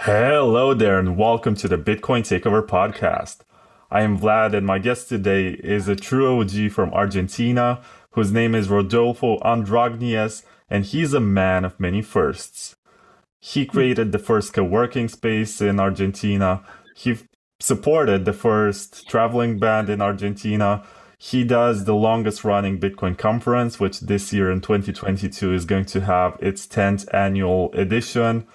Hello there, and welcome to the Bitcoin Takeover podcast. I am Vlad, and my guest today is a true OG from Argentina, whose name is Rodolfo Andragnes, and he's a man of many firsts. He created the first co-working space in Argentina. He supported the first traveling band in Argentina. He does the longest running Bitcoin conference, which this year in 2022 is going to have its 10th annual edition.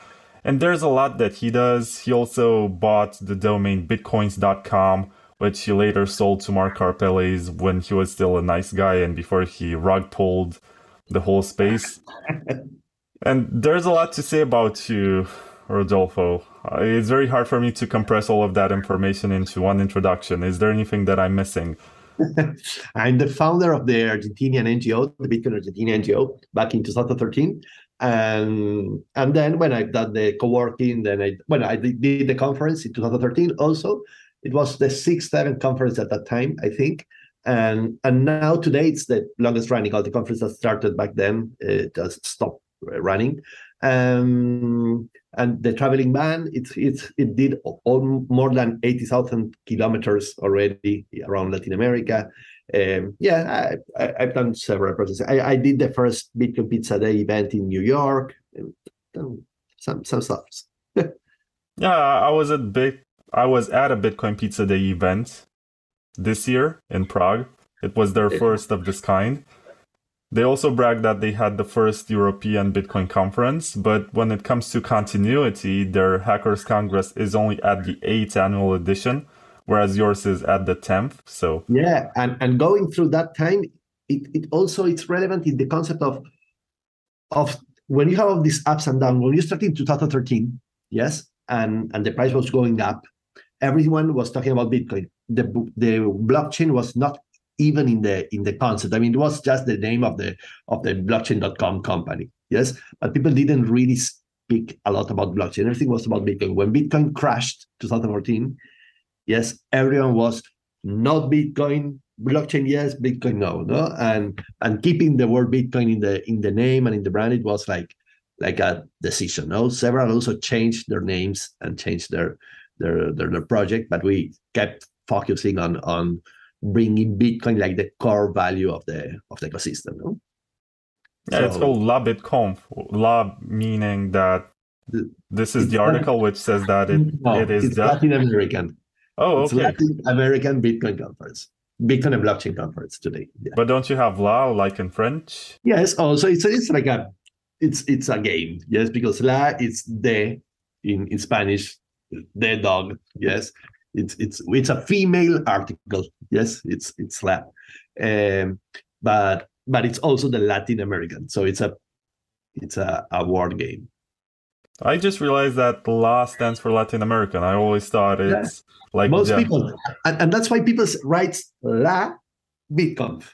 And there's a lot that he does. He also bought the domain bitcoins.com, which he later sold to Mark Karpelès when he was still a nice guy and before he rug pulled the whole space. And there's a lot to say about you, Rodolfo. It's very hard for me to compress all of that information into one introduction. Is there anything that I'm missing? I'm the founder of the Argentinian NGO, the Bitcoin Argentina NGO, back in 2013. And then when I done the co-working, then I did the conference in 2013 also. It was the sixth, seventh conference at that time, I think. And now today it's the longest running. All the conference that started back then just stopped running. And the traveling ban, it did more than 80,000 kilometers already around Latin America. I've done several processes. I did the first Bitcoin Pizza Day event in New York. Some stuff. Yeah, I was at a Bitcoin Pizza Day event this year in Prague. It was their first of this kind. They also bragged that they had the first European Bitcoin conference, but when it comes to continuity, their Hackers Congress is only at the 8th annual edition, whereas yours is at the 10th. So yeah, and going through that time, it's relevant in the concept of when you have all these ups and downs. When you started in 2013, yes, and the price was going up, everyone was talking about Bitcoin. The blockchain was not even in the concept. I mean, it was just the name of the blockchain.com company, yes, but people didn't really speak a lot about blockchain. Everything was about Bitcoin. When Bitcoin crashed 2014, yes, everyone was not Bitcoin, blockchain yes, Bitcoin no, and keeping the word Bitcoin in the name and in the brand, it was like a decision. No, several also changed their names and changed their project, but we kept focusing on bringing Bitcoin like the core value of the ecosystem. No? yeah, it's called Labitconf. Lab meaning that this is the article which says that it is it's Latin American. Oh, it's okay. Latin American Bitcoin conference, Bitcoin and blockchain conference today. Yeah. But don't you have la like in French? Yes. Also, it's like it's a game. Yes, because la it's the in Spanish, the dog. Yes. It's a female article. Yes, it's la, but it's also the Latin American. So it's a word game. I just realized that la stands for Latin American. I always thought it's like most people, and that's why people write la Bitconf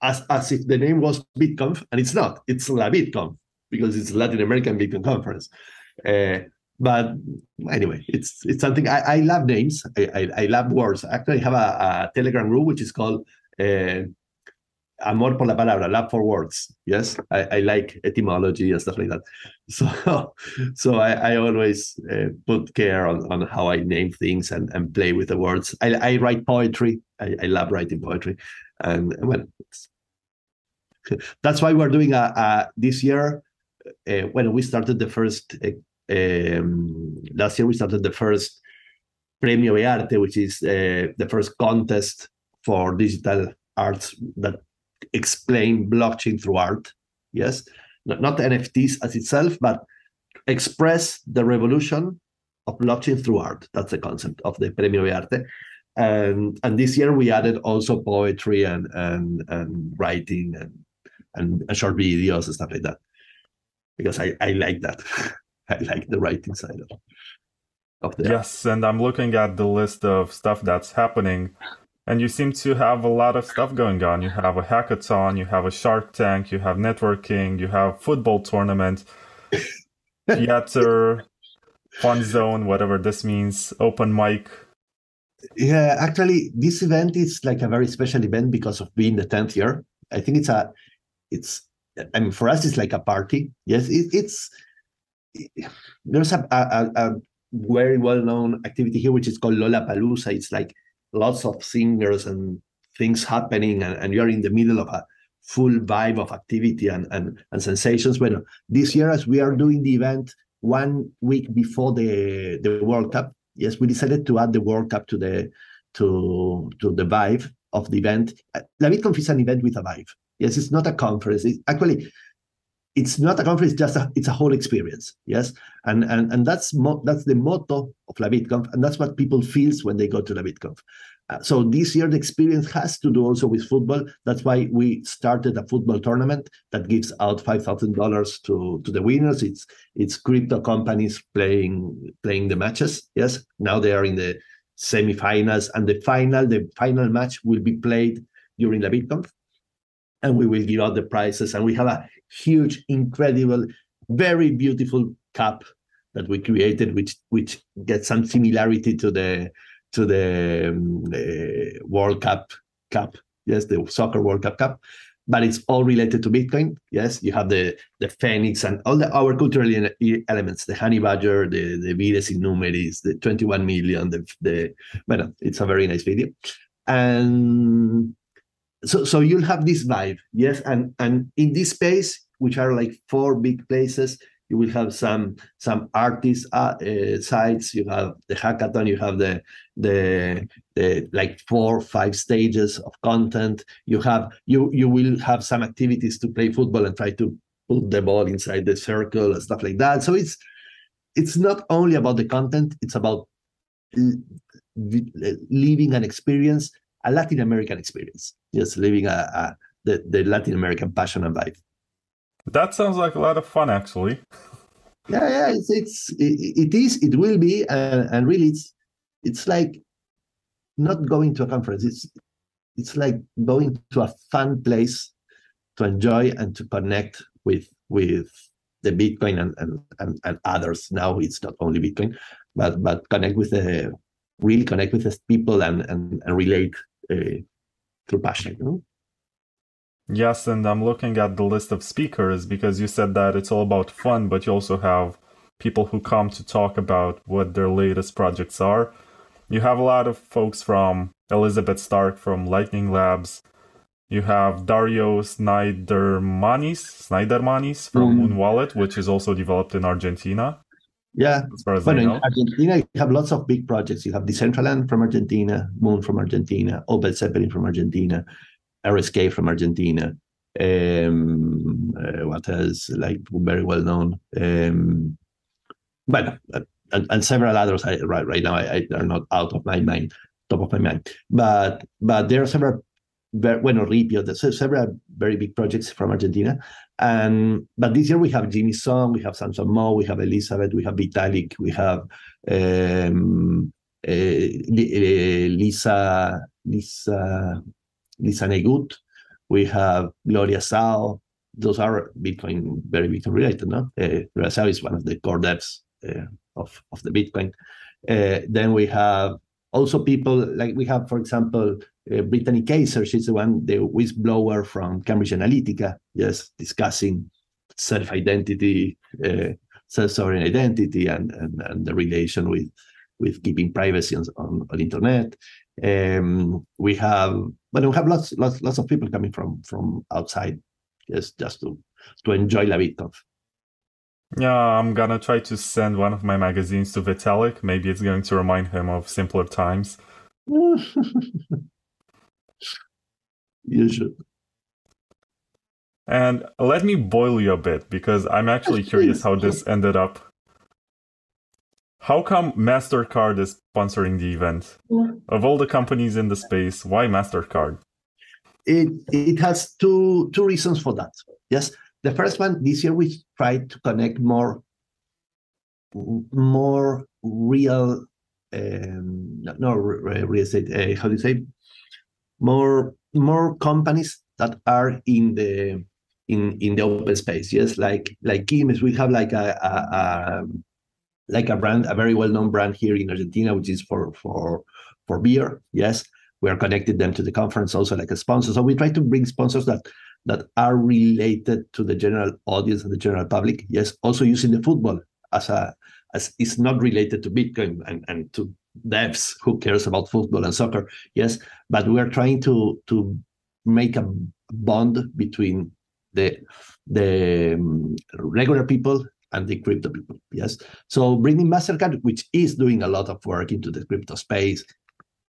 as if the name was Bitconf, and it's not. It's Labitconf because it's Latin American Bitcoin conference. But anyway, it's something I love names. I love words. Actually, I have a Telegram group which is called Amor por la Palabra, love for words. Yes, I like etymology and stuff like that. So I always put care on how I name things and play with the words. I write poetry. I love writing poetry, and well, that's why we're doing this year when we started the first. Last year we started the first Premio de Arte, which is the first contest for digital arts that explain blockchain through art. Yes, not NFTs as itself, but express the revolution of blockchain through art. That's the concept of the Premio de Arte. And this year we added also poetry and writing and short videos and stuff like that, because I like that. I like the writing side of the yes, and I'm looking at the list of stuff that's happening, and you seem to have a lot of stuff going on. You have a hackathon, you have a Shark Tank, you have networking, you have football tournament, theater, fun zone, whatever this means, open mic. Yeah, actually, this event is like a very special event because of being the 10th year. I think I mean, for us, it's like a party. Yes, there's a very well-known activity here, which is called Lollapalooza. It's like lots of singers and things happening, and you're in the middle of a full vibe of activity and sensations. Well, this year, as we are doing the event 1 week before the World Cup, yes, we decided to add the World Cup to the vibe of the event. Labitconf is an event with a vibe. Yes, it's not a conference. It's not a conference, it's a whole experience. Yes, and that's the motto of Labitconf, and that's what people feels when they go to Labitconf. So this year the experience has to do also with football. That's why we started a football tournament that gives out $5,000 to the winners. It's crypto companies playing the matches. Yes, now they are in the semifinals, and the final match will be played during Labitconf, and we will give out the prizes. And we have a huge, incredible, very beautiful cup that we created, which gets some similarity to the World Cup. Yes, the Soccer World Cup, but it's all related to Bitcoin. Yes, you have the Phoenix and all our cultural elements, the honey badger, the Vires in numeris, the 21 million, well, it's a very nice video. And so you'll have this vibe, yes, and in this space, which are like 4 big places, you will have some artist sites. You have the hackathon. You have the like 4 or 5 stages of content. You will have some activities to play football and try to put the ball inside the circle and stuff like that. So it's not only about the content. It's about living an experience, a Latin American experience. Yes, living the Latin American passion and vibe. That sounds like a lot of fun, actually. Yeah, it will be, and really, it's like not going to a conference. It's like going to a fun place to enjoy and to connect with the Bitcoin and others. Now it's not only Bitcoin, but connect with the people and relate through passion. You know? Yes, and I'm looking at the list of speakers because you said that it's all about fun, but you also have people who come to talk about what their latest projects are. You have a lot of folks from Elizabeth Stark from Lightning Labs. You have Dario Snydermanis from Moon Wallet, which is also developed in Argentina. Yeah, as far as I know. In Argentina, you have lots of big projects. You have Decentraland from Argentina, Moon from Argentina, Opel Zeppelin from Argentina, RSK from Argentina. What else? Like very well known. But and several others. Right now, I are not top of my mind. But there are several. Ripio. There's several very big projects from Argentina. But this year we have Jimmy Song, we have Samson Mo, we have Elizabeth, we have Vitalik, we have Lisa Negut, we have Gloria Sao. Those are very Bitcoin related, no? Gloria Sao is one of the core devs of the Bitcoin. Then we have also people like we have, for example, Brittany Kaiser. She's the whistleblower from Cambridge Analytica, yes, discussing self-identity, self-sovereign identity, and the relation with keeping privacy on internet. We have lots of people coming from outside, yes, just to enjoy Labitconf. Yeah, I'm gonna try to send one of my magazines to Vitalik. Maybe it's going to remind him of simpler times. You should. And let me boil you a bit, because I'm actually curious how this ended up. How come MasterCard is sponsoring the event? Of all the companies in the space, why MasterCard? It has two reasons for that. Yes. The first one, this year we tried to connect more real, real estate. How do you say? More companies that are in the open space. Yes, like Kimes, we have like a brand, a very well-known brand here in Argentina, which is for beer. Yes, we are connected them to the conference also like a sponsor. So we try to bring sponsors that are related to the general audience and the general public. Yes, also using the football as a as is not related to Bitcoin and to devs who cares about football and soccer. Yes, but we are trying to make a bond between the regular people and the crypto people. Yes, so bringing Mastercard, which is doing a lot of work into the crypto space,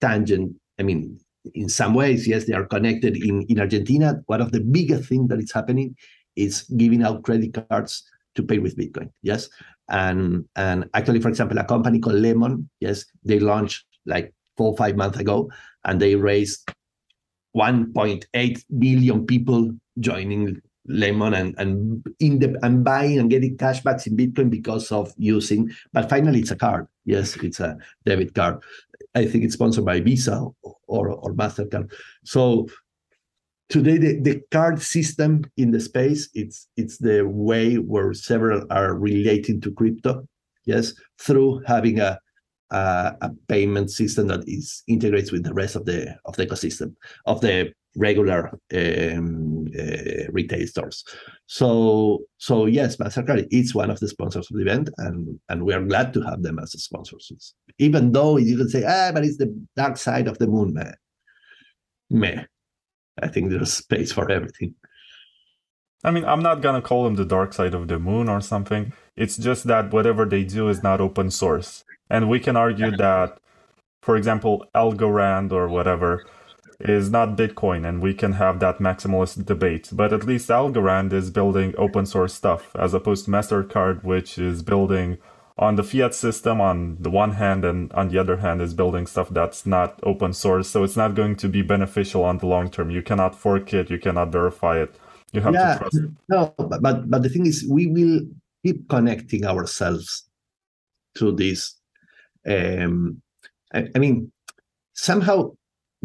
tangent. I mean, in some ways, yes, they are connected. In Argentina, one of the biggest things that is happening is giving out credit cards to pay with Bitcoin. Yes, and actually, for example, a company called Lemon, yes, they launched like 4 or 5 months ago, and they raised 1.8 billion people joining Lemon and buying and getting cashbacks in Bitcoin because of using. But finally, it's a card. Yes, it's a debit card. I think it's sponsored by Visa or Mastercard. So today, the card system in the space, it's the way where several are relating to crypto. Yes, through having a payment system that integrates with the rest of the ecosystem of the regular retail stores. So yes, Mastercard is one of the sponsors of the event, and we are glad to have them as sponsors. Even though you can say, but it's the dark side of the moon, meh. I think there's space for everything. I mean, I'm not gonna call them the dark side of the moon or something. It's just that whatever they do is not open source. And we can argue that, for example, Algorand or whatever is not Bitcoin, and we can have that maximalist debate. But at least Algorand is building open source stuff, as opposed to MasterCard, which is building on the fiat system on the one hand, and on the other hand is building stuff that's not open source. So it's not going to be beneficial on the long term. You cannot fork it, you cannot verify it. You have to trust it. No, but the thing is, we will keep connecting ourselves to this. I mean, somehow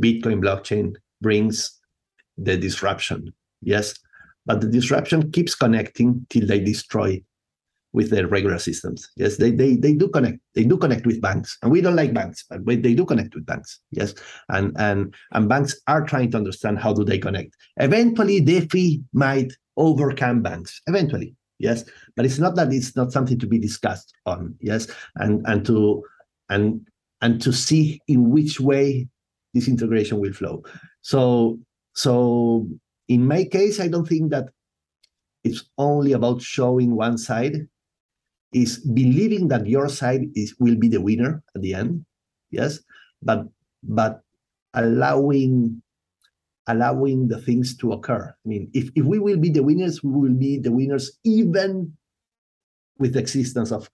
Bitcoin blockchain brings the disruption, yes, but the disruption keeps connecting till they destroy with their regular systems. Yes, they do connect. They do connect with banks, and we don't like banks, but they do connect with banks. Yes, and banks are trying to understand how do they connect. Eventually, DeFi might overcome banks. Eventually, yes, but it's not that it's not something to be discussed on. Yes, and to see in which way this integration will flow. So in my case, I don't think that it's only about showing one side. Is believing that your side will be the winner at the end, yes, but allowing the things to occur. I mean, if we will be the winners, we will be the winners even with the existence of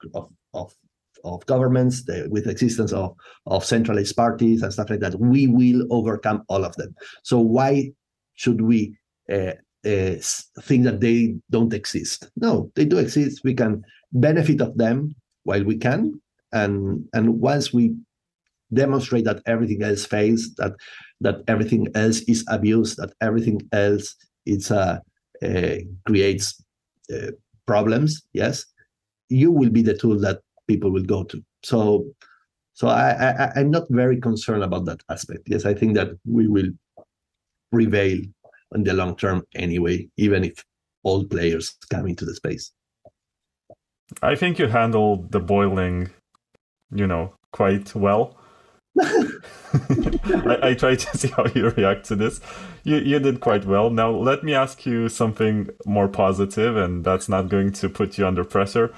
governments, with the existence of centralized parties and stuff like that. We will overcome all of them. So why should we think that they don't exist? No, they do exist. We can benefit of them while we can, and once we demonstrate that everything else fails, that everything else is abused, that everything else creates problems, yes, you will be the tool that people will go to. So I'm not very concerned about that aspect. Yes, I think that we will prevail in the long term anyway, even if all players come into the space. I think you handled the boiling, quite well. I try to see how you react to this. You did quite well. Now, let me ask you something more positive, and that's not going to put you under pressure.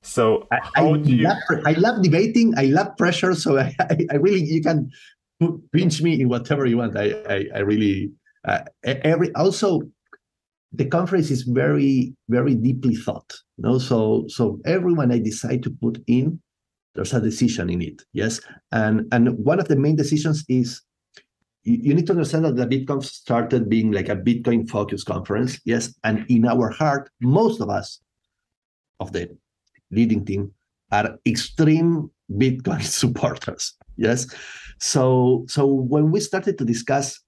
So I love debating. I love pressure. So I really, you can pinch me in whatever you want. I really, also, the conference is very, very deeply thought. So everyone I decide to put in, there's a decision in it. Yes. And one of the main decisions is you need to understand that the Labitconf started being like a Bitcoin focused conference. Yes. And in our heart, most of us of the leading team are extreme Bitcoin supporters. Yes. So when we started to discuss,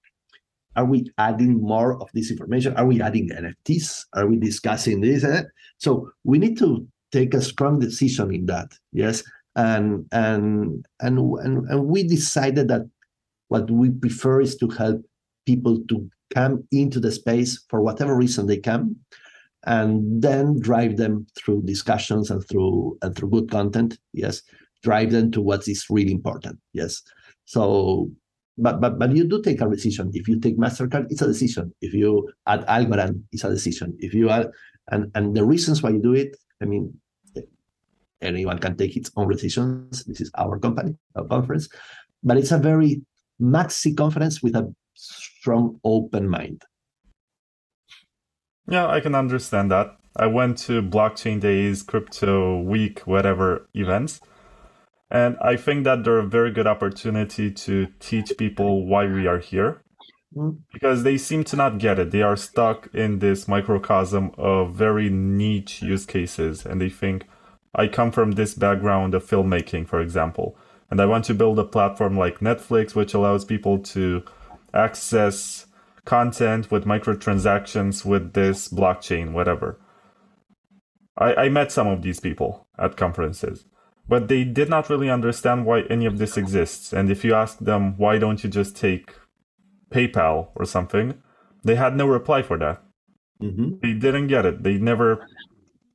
are we adding more of this information? Are we adding NFTs? Are we discussing this? So we need to take a strong decision in that. Yes. And we decided that what we prefer is to help people to come into the space for whatever reason they come, and then drive them through discussions and through good content. Yes, drive them to what is really important. Yes, so but you do take a decision. If you take Mastercard, it's a decision. If you add Algorand, it's a decision. If you add and the reasons why you do it, I mean, anyone can take its own decisions. This is our company, our conference, but it's a very maxi conference with a strong open mind. Yeah, I can understand that. I went to blockchain days, crypto week, whatever events, and I think that they're a very good opportunity to teach people why we are here, because they seem to not get it. They are stuck in this microcosm of very niche use cases, and they think, I come from this background of filmmaking, for example, and I want to build a platform like Netflix, which allows people to access content with microtransactions with this blockchain, whatever. I met some of these people at conferences, but they did not really understand why any of this exists. And if you ask them, why don't you just take PayPal or something, they had no reply for that. They didn't get it. They never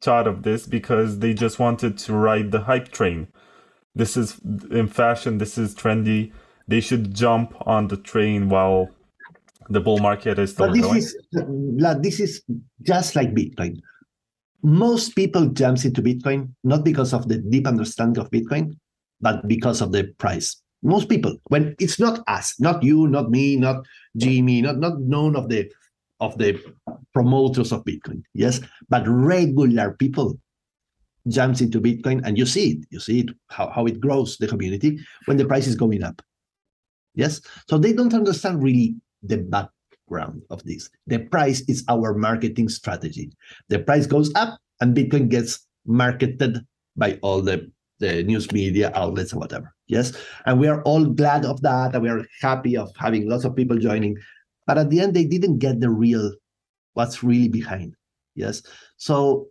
thought of this because they just wanted to ride the hype train. This is in fashion, this is trendy. They should jump on the train while the bull market is still going. This is just like Bitcoin. Most people jump into Bitcoin not because of the deep understanding of Bitcoin, but because of the price. Most people, when it's not us, not you, not me, not Jimmy, not none of the promoters of Bitcoin, yes, but regular people jumps into Bitcoin, and you see it how it grows the community when the price is going up. Yes, so they don't understand really the background of this. The price is our marketing strategy. The price goes up and Bitcoin gets marketed by all the news media outlets and whatever. Yes, and we are all glad of that, and we are happy of having lots of people joining. But at the end, they didn't get what's really behind. Yes, so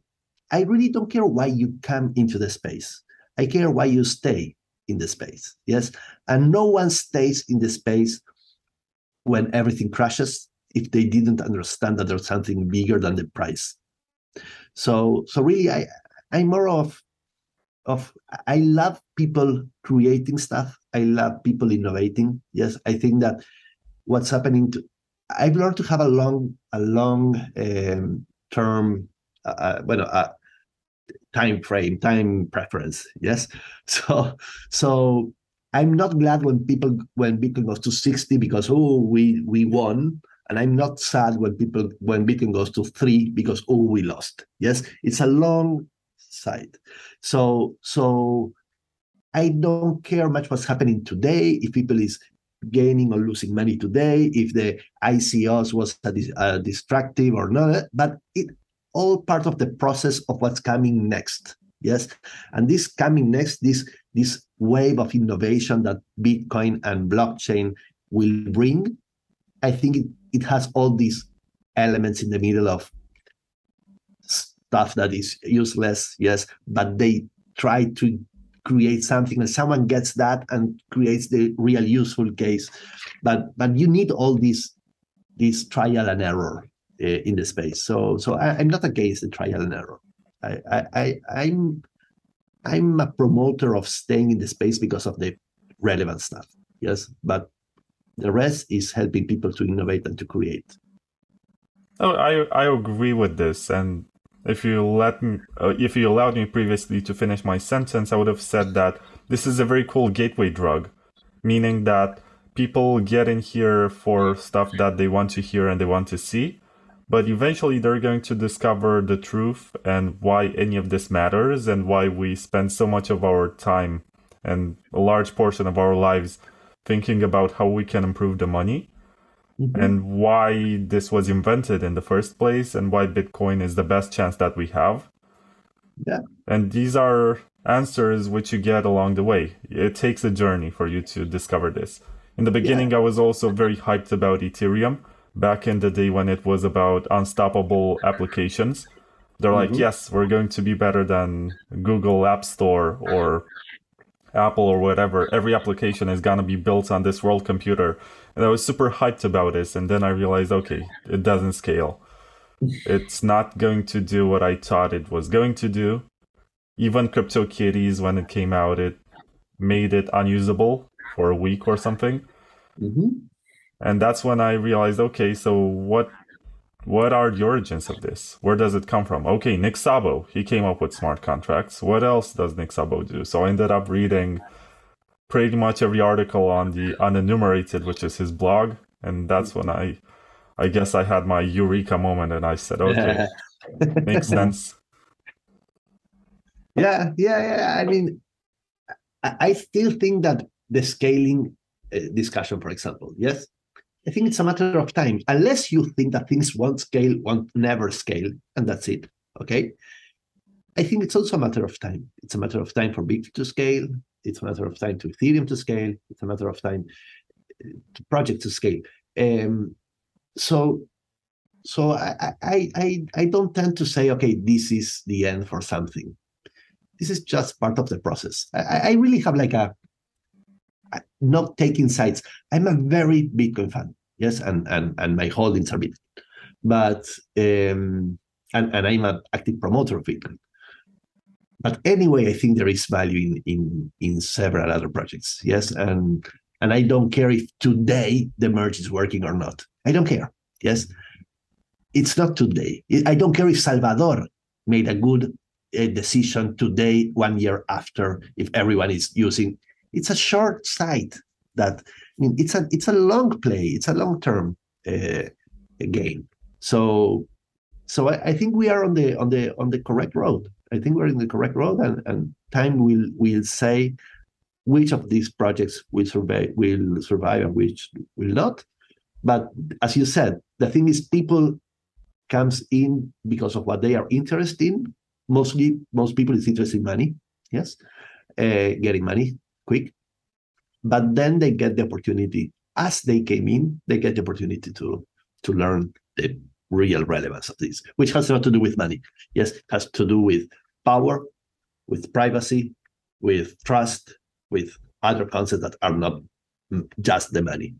I really don't care why you come into the space. I care why you stay in the space. Yes, and no one stays in the space when everything crashes if they didn't understand that there's something bigger than the price. So really, I'm more of I love people creating stuff. I love people innovating. Yes, I think that what's happening I've learned to have a long term, time frame, time preference. Yes, so I'm not glad when Bitcoin goes to 60 because we won, and I'm not sad when Bitcoin goes to 3 because we lost. Yes, it's a long side. So I don't care much what's happening today. If people is gaining or losing money today, if the ICOs was destructive or not, but it all part of the process of what's coming next. Yes, and this coming next, this wave of innovation that Bitcoin and blockchain will bring, I think it has all these elements in the middle of stuff that is useless. Yes, but they try to create something and someone gets that and creates the real useful case, but you need all this trial and error in the space. So I'm not against the trial and error. I'm a promoter of staying in the space because of the relevant stuff. Yes, but the rest is helping people to innovate and to create. Oh, I agree with this, and if you allowed me previously to finish my sentence, I would have said that this is a very cool gateway drug, meaning that people get in here for stuff that they want to hear and they want to see, but eventually they're going to discover the truth and why any of this matters and why we spend so much of our time and a large portion of our lives thinking about how we can improve the money. And why this was invented in the first place and why Bitcoin is the best chance that we have. Yeah. And these are answers which you get along the way. It takes a journey for you to discover this. In the beginning, I was also very hyped about Ethereum back in the day when it was about unstoppable applications. They're like, yes, we're going to be better than Google App Store or Apple or whatever. Every application is going to be built on this world computer. And I was super hyped about this. And then I realized, okay, it doesn't scale. It's not going to do what I thought it was going to do. Even CryptoKitties, when it came out, it made it unusable for a week or something. Mm-hmm. And that's when I realized, okay, so what are the origins of this? Where does it come from? Okay, Nick Szabo, he came up with smart contracts. What else does Nick Szabo do? So I ended up reading pretty much every article on the unenumerated, which is his blog, and that's when I guess I had my eureka moment, and I said, okay, makes sense. Yeah. I mean, I still think that the scaling discussion, for example, yes, I think it's a matter of time. Unless you think that things won't scale, won't never scale, and that's it. Okay. I think it's also a matter of time. It's a matter of time for Bitcoin to scale. It's a matter of time to Ethereum to scale. It's a matter of time to project to scale. Um, so so I don't tend to say, okay, this is the end for something. This is just part of the process. I really have like a not taking sides. I'm a very Bitcoin fan, yes, and my holdings are Bitcoin, but and I'm an active promoter of Bitcoin. But anyway, I think there is value in several other projects, yes, and I don't care if today the merge is working or not. I don't care, yes. It's not today. I don't care if Salvador made a good decision today, 1 year after, if everyone is using. It's a short sight that, I mean, it's a long play. It's a long-term game. So I think we are on the correct road. I think we're in the correct road, and time will say which of these projects will survive and which will not. But as you said, the thing is, people comes in because of what they are interested in. Most people is interested in money, yes, getting money quick. But then they get the opportunity, as they came in, they get the opportunity to learn the real relevance of this, which has not to do with money. Yes, it has to do with power, with privacy, with trust, with other concepts that are not just the money.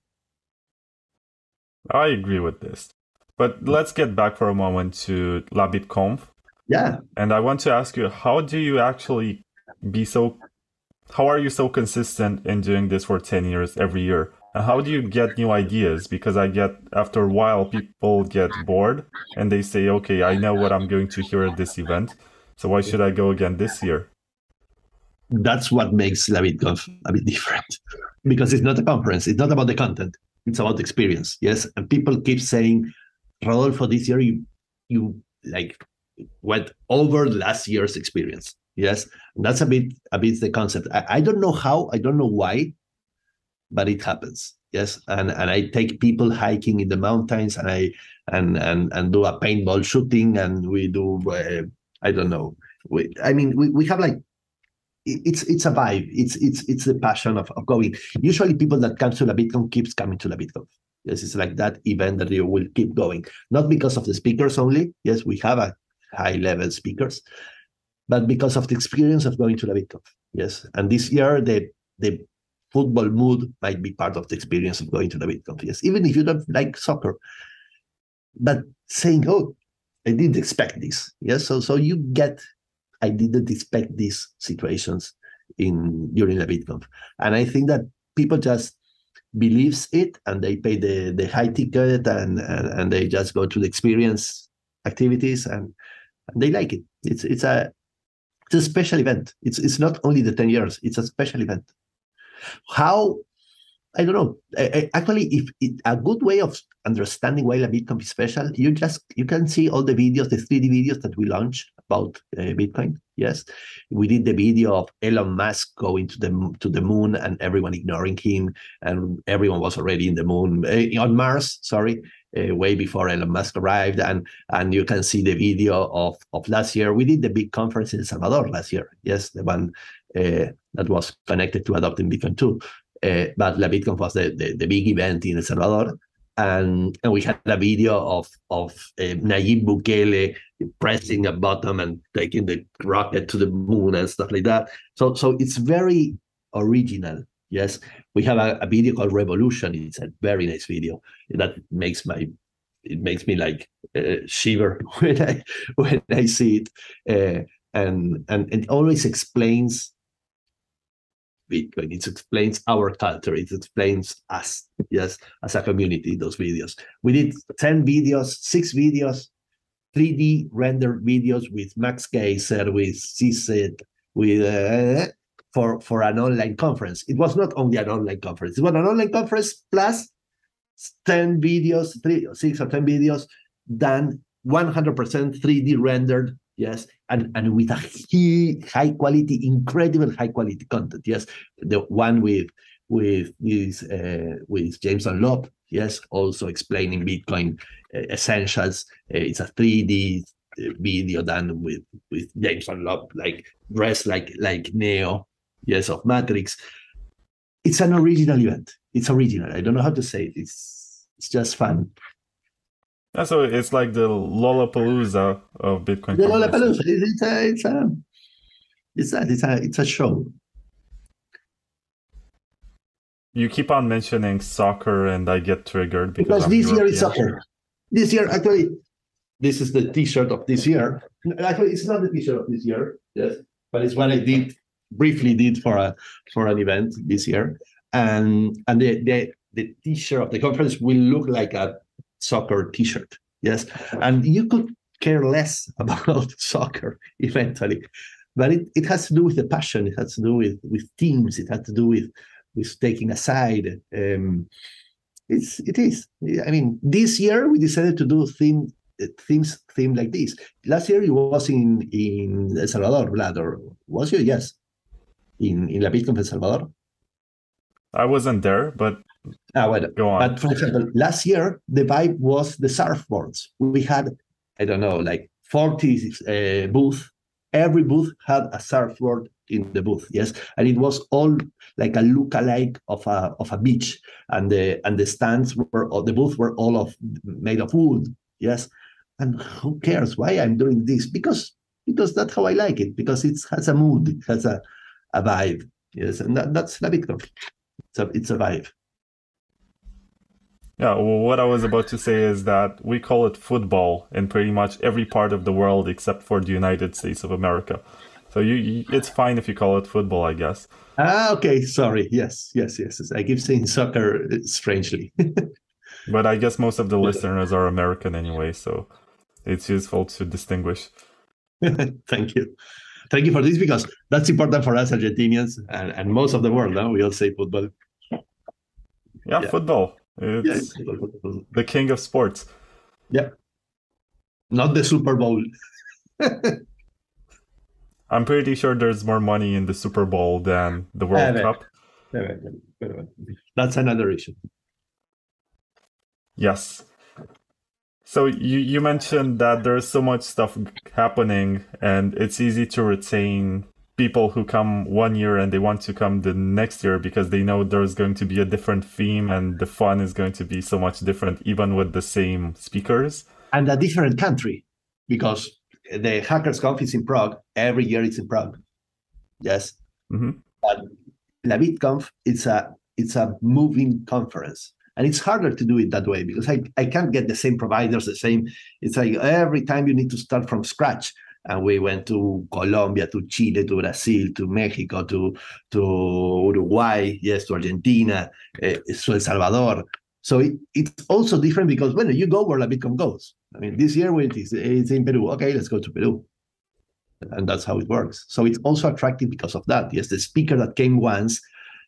I agree with this. But let's get back for a moment to Labitconf. Yeah. And I want to ask you, how do you actually how are you so consistent in doing this for 10 years every year? And how do you get new ideas? Because I get, after a while, people get bored and they say, okay, I know what I'm going to hear at this event, so why should I go again this year? That's what makes Labitconf a bit different, because it's not a conference. It's not about the content. It's about the experience. Yes, and people keep saying, Rodolfo, this year you like went over last year's experience. Yes, and that's a bit the concept. I don't know how. I don't know why, but it happens. Yes, and I take people hiking in the mountains, and I and do a paintball shooting, and we do I don't know. We have like, it's a vibe. It's the passion of going. Usually people that come to Labitconf keeps coming to Labitconf. Yes, it's like that event that you will keep going. Not because of the speakers only. Yes, we have a high level speakers, but because of the experience of going to Labitconf. Yes, and this year the football mood might be part of the experience of going to Labitconf. Yes, even if you don't like soccer, but saying, oh, I didn't expect this. Yes, so you get, I didn't expect these situations during Labitconf. And I think that people just believes it, and they pay the high ticket, and they just go to the experience activities, and they like it. It's a special event. It's not only the 10 years, it's a special event. How? I don't know. Actually, if a good way of understanding why Labitconf is special, you can see all the videos, the 3D videos that we launched about Bitcoin. Yes, we did the video of Elon Musk going to the moon and everyone ignoring him, and everyone was already in the moon on Mars. Sorry, way before Elon Musk arrived, and you can see the video of last year. We did the big conference in El Salvador last year. Yes, the one that was connected to adopting Bitcoin too. But Labitconf was the big event in El Salvador, and we had a video of Nayib Bukele pressing a button and taking the rocket to the moon and stuff like that. So it's very original. Yes, we have a video called Revolution. It's a very nice video that makes my it makes me like shiver when I see it, and it always explains Bitcoin. It explains our culture. It explains us, yes, as a community. Those videos. We did 10 videos, 6 videos, 3D rendered videos with Max Kaiser, with CSET, with for an online conference. It was not only an online conference. It was an online conference plus 10 videos, 6 or 10 videos done 100% 3D rendered, yes, and with a high quality, incredible high quality content, yes. The one with James Dunlop, yes, also explaining Bitcoin essentials. It's a 3D video done with James Dunlop, like dressed like Neo, yes, of Matrix. It's an original event. It's original. I don't know how to say it. It's just fun. Yeah, so it's like the Lollapalooza of Bitcoin The conferences. Lollapalooza. It's a show. You keep on mentioning soccer, and I get triggered Because I'm this European. year is soccer. This year, actually, this is the T-shirt of this year. Actually, it's not the T-shirt of this year, yes, but it's what I briefly did for an event this year, and the T-shirt of the conference will look like a soccer T-shirt, yes, and you could care less about soccer eventually, but it has to do with the passion. It has to do with teams. It has to do with taking a side. It is. I mean, this year we decided to do things like this. Last year it was in El Salvador, Vlad, or was you? Yes, in Labitconf, El Salvador. I wasn't there, but well, go on. But for example, last year the vibe was the surfboards. We had, I don't know, like 40 booths. Every booth had a surfboard in the booth, yes, and it was all like a look-alike of a beach, and the stands the booths were all made of wood, yes. And who cares why I'm doing this? Because that's how I like it. Because it has a mood, it has a vibe, yes, and that's Labitconf. It's a vibe. Yeah, well, what I was about to say is that we call it football in pretty much every part of the world except for the United States of America. So it's fine if you call it football, I guess. Okay, sorry. Yes. I keep saying soccer strangely. But I guess most of the listeners are American anyway, so it's useful to distinguish. Thank you. Thank you for this, because that's important for us Argentinians and most of the world. Now we all say football. Yeah, football. It's the king of sports. Yeah. Not the Super Bowl. I'm pretty sure there's more money in the Super Bowl than the World Cup. That's another issue. Yes. So you mentioned that there's so much stuff happening, and it's easy to retain people who come one year and they want to come the next year because they know there's going to be a different theme and the fun is going to be so much different, even with the same speakers. And a different country, because the Hackers Conf is in Prague. Every year it's in Prague. Yes. Mm-hmm. But Labitconf, it's a moving conference. And it's harder to do it that way because I can't get the same providers, it's like every time you need to start from scratch. And we went to Colombia, to Chile, to Brazil, to Mexico, to Uruguay, yes, to Argentina, to El Salvador. So it's also different because when you go where Labitconf goes. I mean, this year it's in Peru. Okay, let's go to Peru. And that's how it works. So it's also attractive because of that. Yes, the speaker that came once,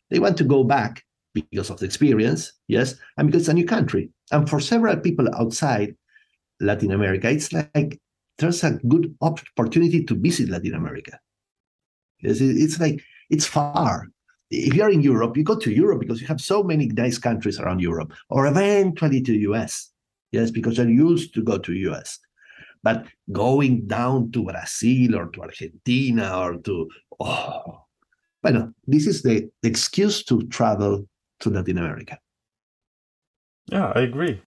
they want to go back because of the experience, yes, and because it's a new country. And for several people outside Latin America, it's like there's a good opportunity to visit Latin America. Yes, it's like it's far. If you're in Europe, you go to Europe because you have so many nice countries around Europe, or eventually to the US, yes, because you're used to go to the US. But going down to Brazil or to Argentina or to, this is the excuse to travel to Latin America. Yeah, I agree.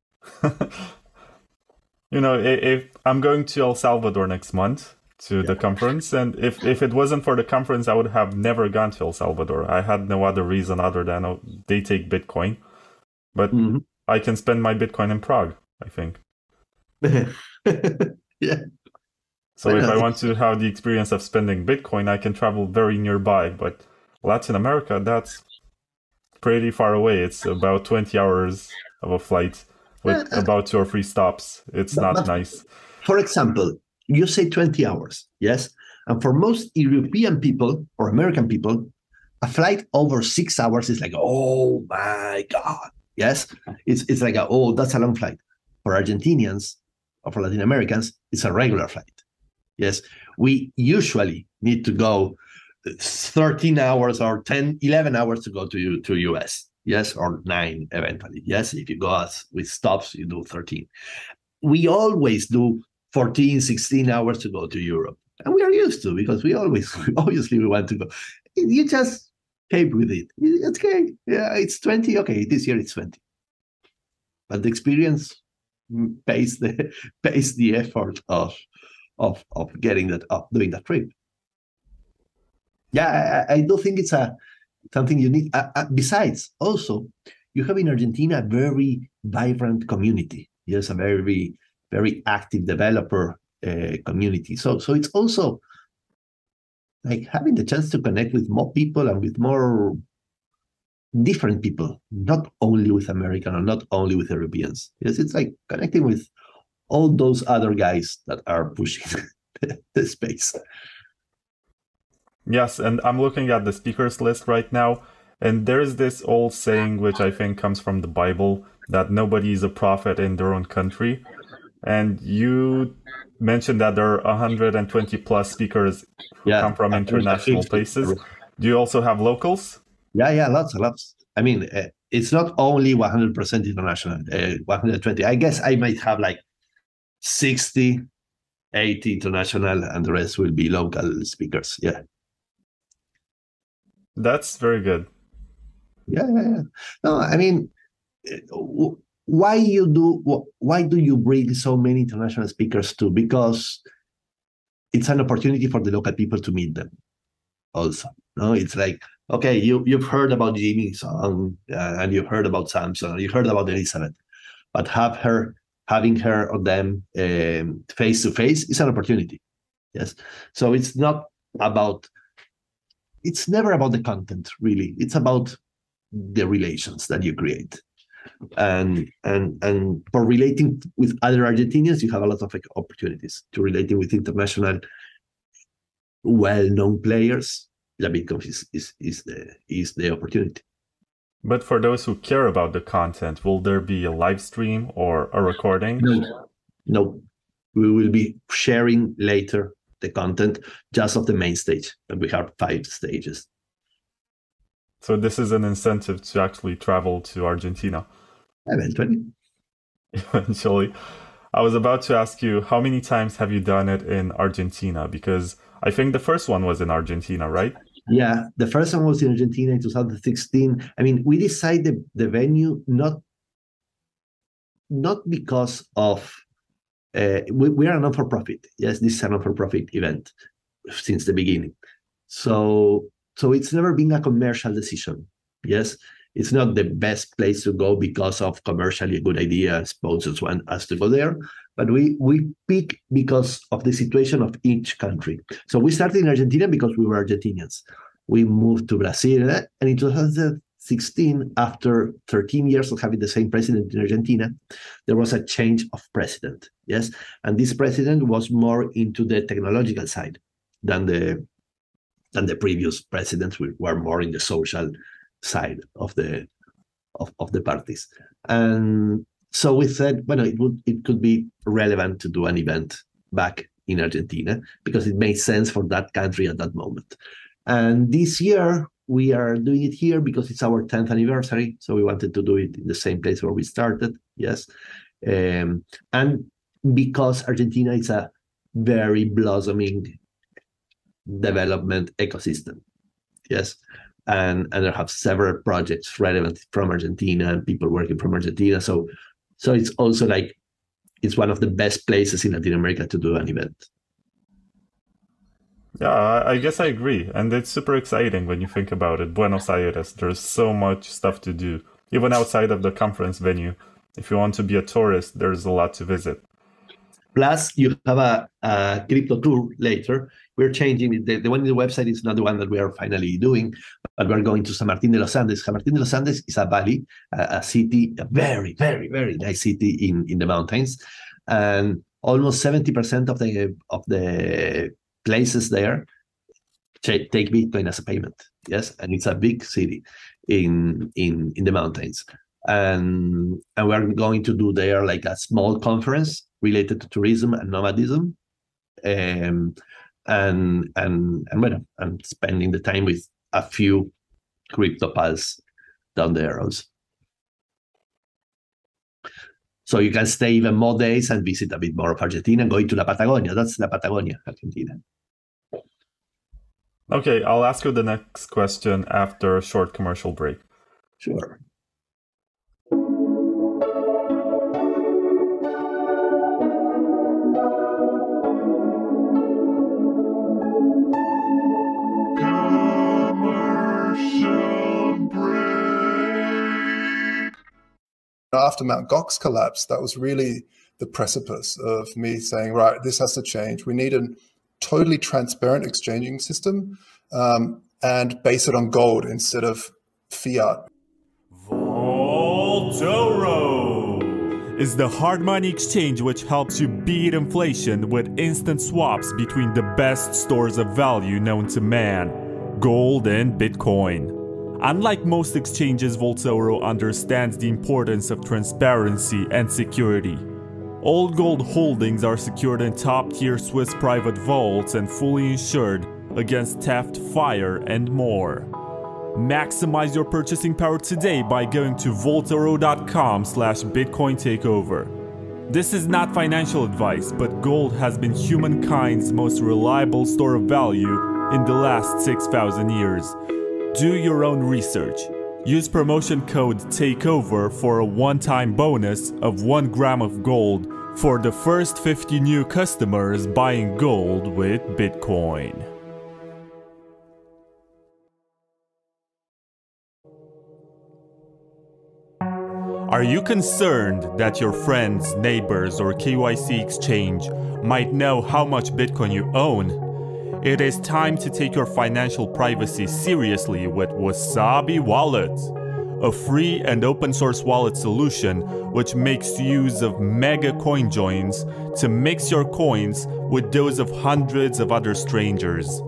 If I'm going to El Salvador next month to the conference, and if it wasn't for the conference, I would have never gone to El Salvador. I had no other reason other than they take Bitcoin. But I can spend my Bitcoin in Prague, I think. Yeah. So if Bueno, I want to have the experience of spending Bitcoin, I can travel very nearby. But Latin America, that's pretty far away. It's about 20 hours of a flight with uh, about 2 or 3 stops. It's not but nice. for example, you say 20 hours, yes? And for most European people or American people, a flight over 6 hours is like, oh my God. Yes. It's like, oh, that's a long flight. For Argentinians or for Latin Americans, it's a regular flight. Yes. We usually need to go 13 hours or 10, 11 hours to go to US. Yes. Or 9 eventually. Yes. If you go out with stops, you do 13. We always do 14, 16 hours to go to Europe. And we are used to because we always, obviously, we want to go. You just cope with it. It's okay. Yeah, it's 20. Okay, this year it's 20. But the experience pays the pays the effort of getting that up, doing that trip. Yeah, I do think it's a something unique. Besides, also, you have in Argentina a very vibrant community. Yes, a very active developer community. So it's also like having the chance to connect with more people and with more different people, not only with American or not only with Europeans. Yes, it's like connecting with all those other guys that are pushing the space. Yes, and I'm looking at the speakers list right now, and there's this old saying which I think comes from the Bible that nobody is a prophet in their own country. And you mentioned that there are 120 plus speakers who Yeah, come from international 150. places. Do you also have locals? Yeah, lots and lots. I mean, it's not only 100% international, 120. I guess I might have like 60, 80 international, and the rest will be local speakers. Yeah. That's very good. Yeah. No, I mean, why do you bring so many international speakers too? Because it's an opportunity for the local people to meet them also. No, it's like, okay, you've heard about Jimmy song, and you've heard about Samson, you heard about Elizabeth, but having her or them face to face is an opportunity. Yes. So it's never about the content, really. It's about the relations that you create. And for relating with other Argentinians, you have a lot of opportunities to relating with international well-known players. Labitconf is the opportunity. But for those who care about the content, will there be a live stream or a recording? No. We will be sharing later the content just of the main stage, and we have 5 stages. So this is an incentive to actually travel to Argentina. Eventually. Eventually. I was about to ask you, how many times have you done it in Argentina? Because I think the first one was in Argentina, right? Yeah, the first one was in Argentina in 2016. I mean, we decided the venue not because of we are a non-for-profit. Yes, this is a non-for-profit event since the beginning. So it's never been a commercial decision. Yes, it's not the best place to go because of commercially a good idea. Sponsors want us to go there, but we pick because of the situation of each country. So we started in Argentina because we were Argentinians. We moved to Brazil, and in 2016, after 13 years of having the same president in Argentina, there was a change of president. Yes, and this president was more into the technological side than the previous presidents, who were more in the social side of the parties. And so we said, well, it could be relevant to do an event back in Argentina because it made sense for that country at that moment. And this year we are doing it here because it's our 10th anniversary. So we wanted to do it in the same place where we started. Yes. And because Argentina is a very blossoming development ecosystem. Yes. And there have several projects relevant from Argentina and people working from Argentina. So it's also like it's one of the best places in Latin America to do an event. Yeah, I guess I agree. And it's super exciting when you think about it. Buenos Aires, there's so much stuff to do, even outside of the conference venue. If you want to be a tourist, there's a lot to visit. Plus, you have a crypto tour later. We're changing the one in the website is not the one that we are finally doing, but we're going to San Martín de los Andes. San Martín de los Andes is a valley, a city, a very, very, very nice city in the mountains, and almost 70% of the places there take Bitcoin as a payment. Yes, and it's a big city in the mountains, and we're going to do there like a small conference related to tourism and nomadism. And well, I'm spending the time with a few crypto pals down there also. So you can stay even more days and visit a bit more of Argentina and going to La Patagonia. That's La Patagonia, Argentina. Okay, I'll ask you the next question after a short commercial break. Sure. After Mt. Gox collapsed, that was really the precipice of me saying, right, this has to change. We need a totally transparent exchanging system and base it on gold instead of fiat. Vaultoro is the hard money exchange which helps you beat inflation with instant swaps between the best stores of value known to man, gold and Bitcoin. Unlike most exchanges, Vaultoro understands the importance of transparency and security. All gold holdings are secured in top-tier Swiss private vaults and fully insured against theft, fire, and more. Maximize your purchasing power today by going to vaultoro.com/Bitcoin takeover. This is not financial advice, but gold has been humankind's most reliable store of value in the last 6,000 years. Do your own research. Use promotion code TAKEOVER for a one-time bonus of 1 gram of gold for the first 50 new customers buying gold with Bitcoin. Are you concerned that your friends, neighbors, or KYC exchange might know how much Bitcoin you own? It is time to take your financial privacy seriously with Wasabi Wallet, a free and open source wallet solution which makes use of mega coin joins to mix your coins with those of hundreds of other strangers.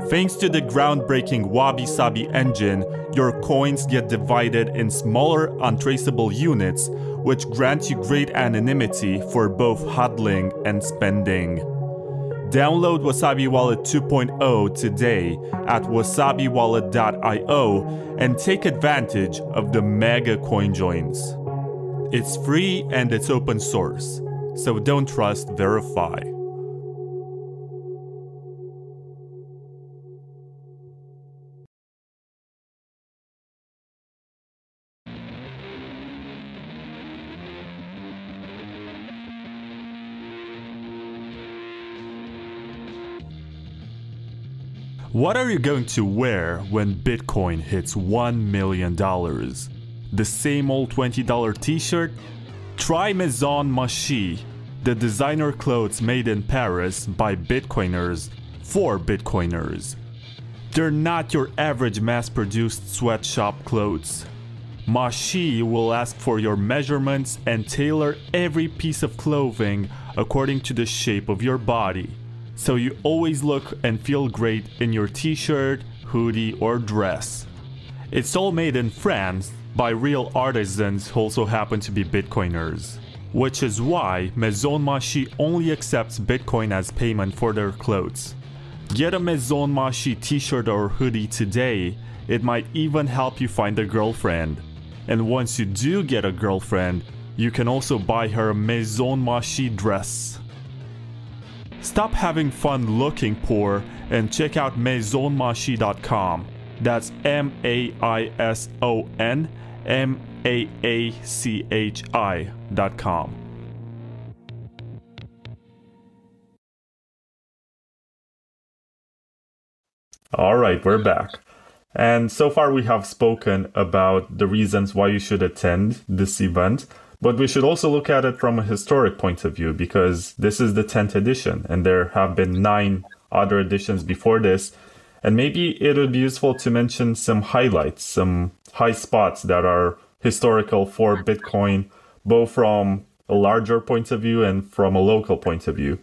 Thanks to the groundbreaking Wabi Sabi engine, your coins get divided in smaller, untraceable units, which grant you great anonymity for both hodling and spending. Download Wasabi Wallet 2.0 today at wasabiwallet.io and take advantage of the mega coin joins. It's free and it's open source, so don't trust, verify. What are you going to wear when Bitcoin hits $1 million? The same old $20 t-shirt? Try Maison Machi, the designer clothes made in Paris by Bitcoiners for Bitcoiners. They're not your average mass-produced sweatshop clothes. Machi will ask for your measurements and tailor every piece of clothing according to the shape of your body, so you always look and feel great in your t-shirt, hoodie, or dress. It's all made in France by real artisans who also happen to be Bitcoiners, which is why Maison Machi only accepts Bitcoin as payment for their clothes. Get a Maison Machi t-shirt or hoodie today. It might even help you find a girlfriend. And once you do get a girlfriend, you can also buy her a Maison Machi dress. Stop having fun looking poor and check out maisonmachi.com. That's MAISON MAACHI.com. All right, we're back. And so far we have spoken about the reasons why you should attend this event. But we should also look at it from a historic point of view, because this is the 10th edition and there have been 9 other editions before this. And maybe it would be useful to mention some highlights, some high spots that are historical for Bitcoin, both from a larger point of view and from a local point of view.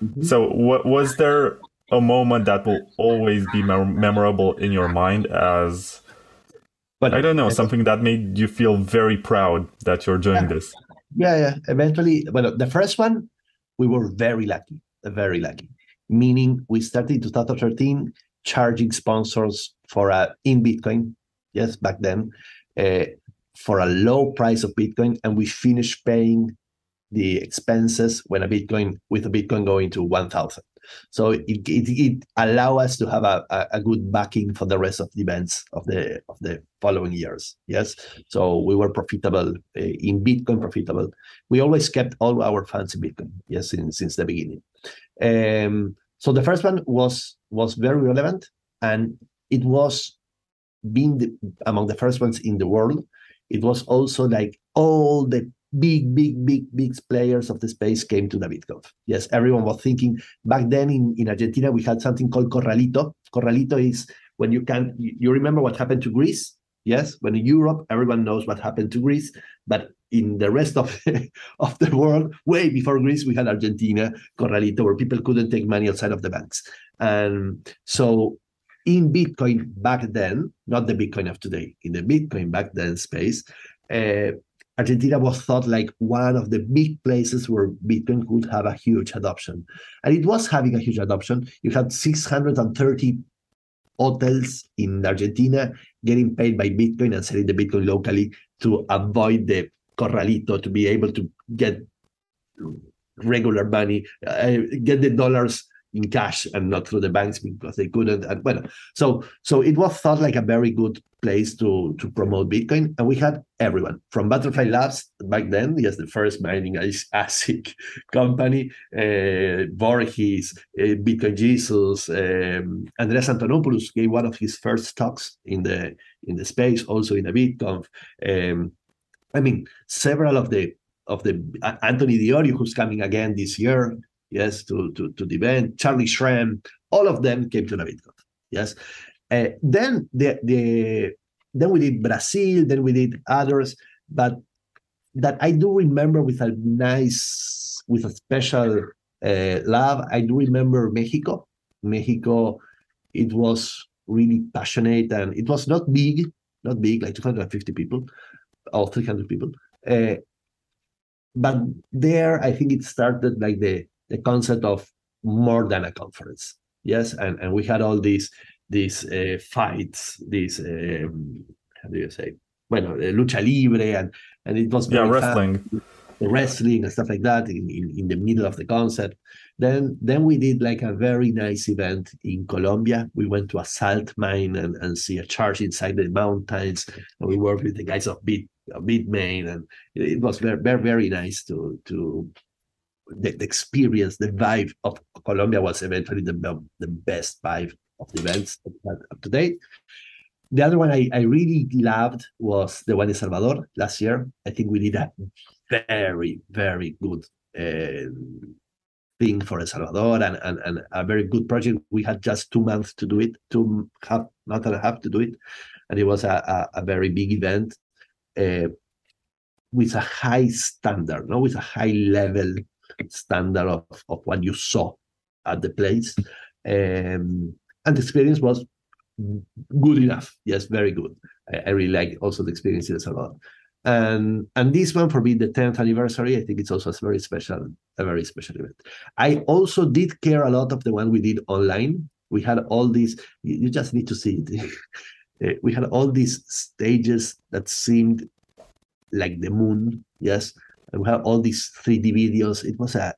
Mm-hmm. So was there a moment that will always be memorable in your mind as, I don't know, something that made you feel very proud that you're doing this? Yeah. Eventually, well, the first one, we were very lucky, meaning we started in 2013 charging sponsors for in Bitcoin, yes, back then, for a low price of Bitcoin, and we finished paying the expenses with a Bitcoin going to 1,000. So it allowed us to have a good backing for the rest of the events of the following years. Yes, so we were profitable in Bitcoin. Profitable. We always kept all our funds in Bitcoin. Yes, since the beginning. So the first one was very relevant, and it was being among the first ones in the world. It was also like all the big players of the space came to Labitconf. Yes, everyone was thinking back then in Argentina, we had something called Corralito. Corralito is when you remember what happened to Greece? Yes, when in Europe, everyone knows what happened to Greece, but in the rest of the world, way before Greece, we had Argentina, Corralito, where people couldn't take money outside of the banks. And so in Bitcoin back then, not the Bitcoin of today, in the Bitcoin back then space, Argentina was thought like one of the big places where Bitcoin could have a huge adoption. And it was having a huge adoption. You had 630 hotels in Argentina getting paid by Bitcoin and selling the Bitcoin locally to avoid the Corralito, to be able to get regular money, get the dollars in cash and not through the banks because they couldn't. And well, so it was thought like a very good place to promote Bitcoin. And we had everyone from Butterfly Labs back then, yes, the first mining ASIC company, Borges, Bitcoin Jesus, Andreas Antonopoulos gave one of his first talks in the space, also in the Labitconf. I mean, several of the Anthony Diorio, who's coming again this year, yes, to the event, Charlie Shrem, all of them came to Labitconf. Yes, then we did Brazil, then we did others, but that I do remember with a special love. I do remember Mexico. Mexico, it was really passionate, and it was not big, like 250 people or 300 people. But there, I think it started like the concept of more than a conference. Yes, and we had all these fights, these how do you say? Bueno, lucha libre, and it was very wrestling. fun. The wrestling and stuff like that in the middle of the concept. Then we did like a very nice event in Colombia. We went to a salt mine and see a church inside the mountains, and we worked with the guys of Bitmain, and it was very, very, very nice to the experience. The vibe of Colombia was eventually the best vibe of the events up to date. The other one I really loved was the one in Salvador last year. I think we did a very, very good thing for El Salvador, and a very good project. We had just 2 months to do it, not and a half to do it, and it was a very big event with a high standard, with a high level standard of what you saw at the place, and the experience was good enough. Yes, very good. I really like also the experience in El Salvador. And this one, for me, the 10th anniversary, I think it's also a very special event. I also did care a lot of the one we did online. We had all these, you just need to see it. We had all these stages that seemed like the moon, yes, and we had all these 3D videos. It was a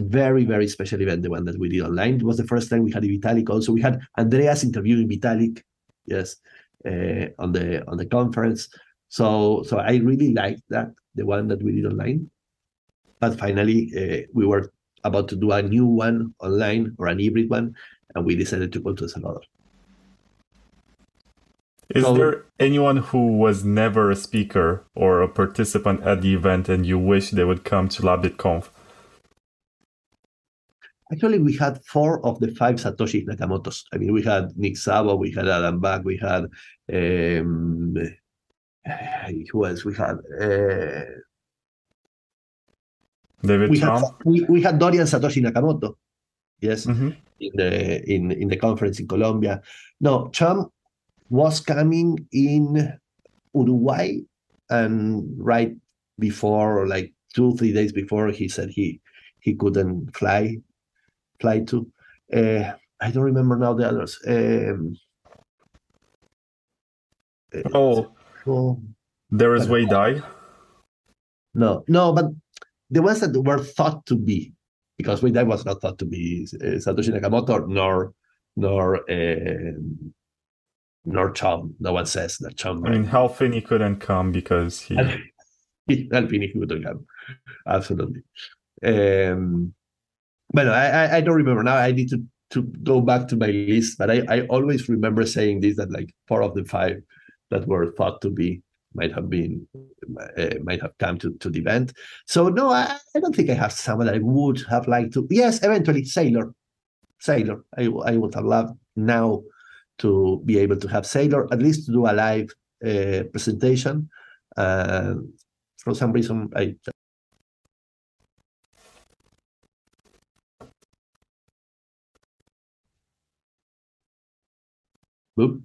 very, very special event, the one that we did online. It was the first time we had Vitalik also. We had Andreas interviewing Vitalik, yes, on the conference. So I really liked that, the one that we did online. But finally, we were about to do a new one online, or an hybrid one, and we decided to go to El Salvador. Is there anyone who was never a speaker or a participant at the event and you wish they would come to Labitconf? Actually, we had 4 of the 5 Satoshi Nakamotos. I mean, we had Nick Szabo, we had Adam Back, we had who else? We had David Cham? We had Dorian Satoshi Nakamoto, yes, in the conference in Colombia. No, Cham was coming in Uruguay, and right before, like 2-3 days before, he said he couldn't fly to. I don't remember now the others. There is Wei Dai? No, but the ones that were thought to be, because Wei Dai was not thought to be Satoshi Nakamoto, nor Cham. No one says that Cham. I mean, Hal Finney couldn't come because he... Hal Finney couldn't come. Absolutely. But I don't remember now. I need to go back to my list, but I always remember saying this, that like 4 of the 5 that were thought to be might have come to the event. So no, I don't think I have someone that I would have liked to. Yes, eventually Sailor. I would have loved now to be able to have Sailor, at least to do a live presentation. For some reason, Boop.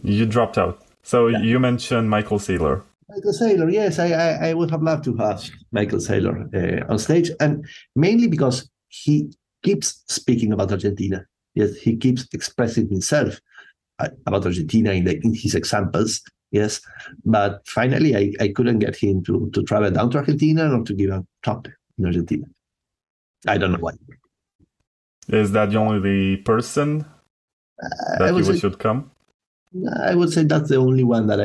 You dropped out. So yeah. You mentioned Michael Saylor. Michael Saylor, yes, I would have loved to have Michael Saylor on stage, and mainly because he keeps speaking about Argentina. Yes, he keeps expressing himself about Argentina in his examples. Yes, but finally I couldn't get him to travel down to Argentina or to give a talk in Argentina. I don't know why. Is that the only person that you wish would come? I would say that's the only one that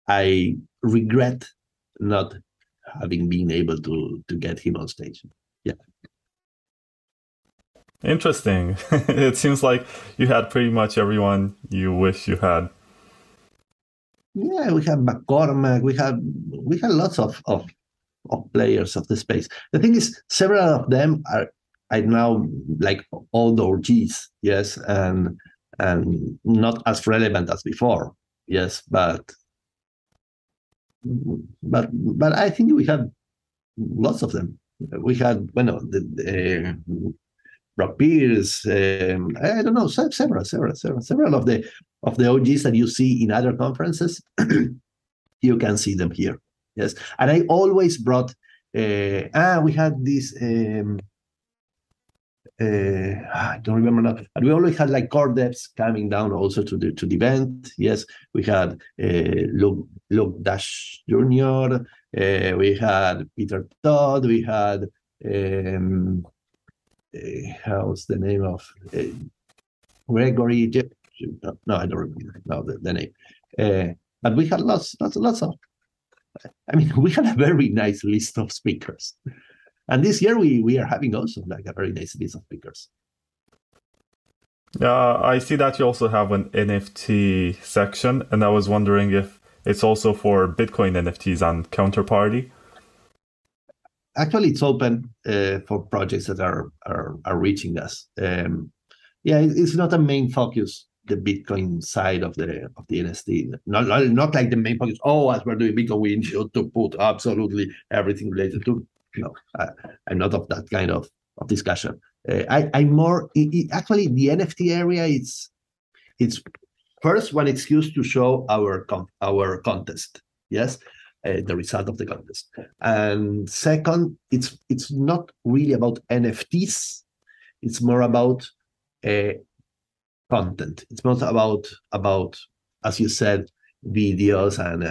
I regret not having been able to get him on stage. Yeah. Interesting. It seems like you had pretty much everyone you wish you had. Yeah, we had McCormack. We had lots of players of the space. The thing is, several of them are now like old OGs, yes, and not as relevant as before, yes, but I think we had lots of them. We had, Brock Pierce, I don't know, several of the OGs that you see in other conferences. You can see them here, yes. And I always brought. We had this. I don't remember now. And we always had like core devs coming down also to the event. Yes, we had Luke Dash Jr. We had Peter Todd. We had how's the name of Gregory? No, I don't remember now the name. But we had lots of. I mean, we had a very nice list of speakers. And this year we are having also like a very nice list of speakers. I see that you also have an NFT section, and I was wondering if it's also for Bitcoin NFTs on Counterparty. Actually, it's open for projects that are reaching us. It's not a main focus, the Bitcoin side of the NFT. Not like the main focus. As we're doing Bitcoin, we need to put absolutely everything related to. No, I'm not of that kind of discussion. I'm more actually the NFT area. It's first one excuse to show our contest. Yes, the result of the contest, and second, it's not really about NFTs. It's more about content. It's not about as you said, videos and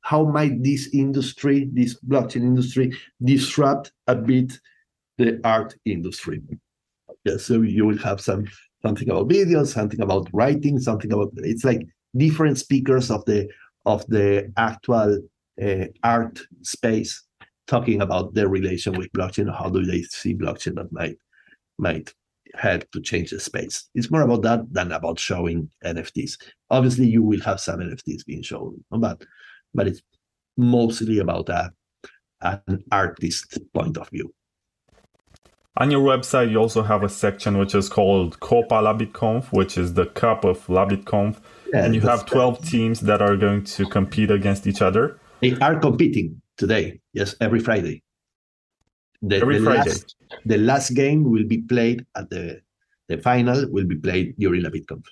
how might this industry, this blockchain industry, disrupt a bit the art industry. Yeah, so you will have something about videos, something about writing, something about, it's like different speakers of the actual art space talking about their relation with blockchain. How do they see blockchain that might help to change the space. It's more about that than about showing NFTs. Obviously, you will have some NFTs being shown, but it's mostly about an artist point of view. On your website, you also have a section which is called Copa Labitconf, which is the Cup of Labitconf. Yeah, and you have 12 teams that are going to compete against each other. They are competing today, yes, every Friday. Every Friday. The last game will be played at the final will be played during Labitconf.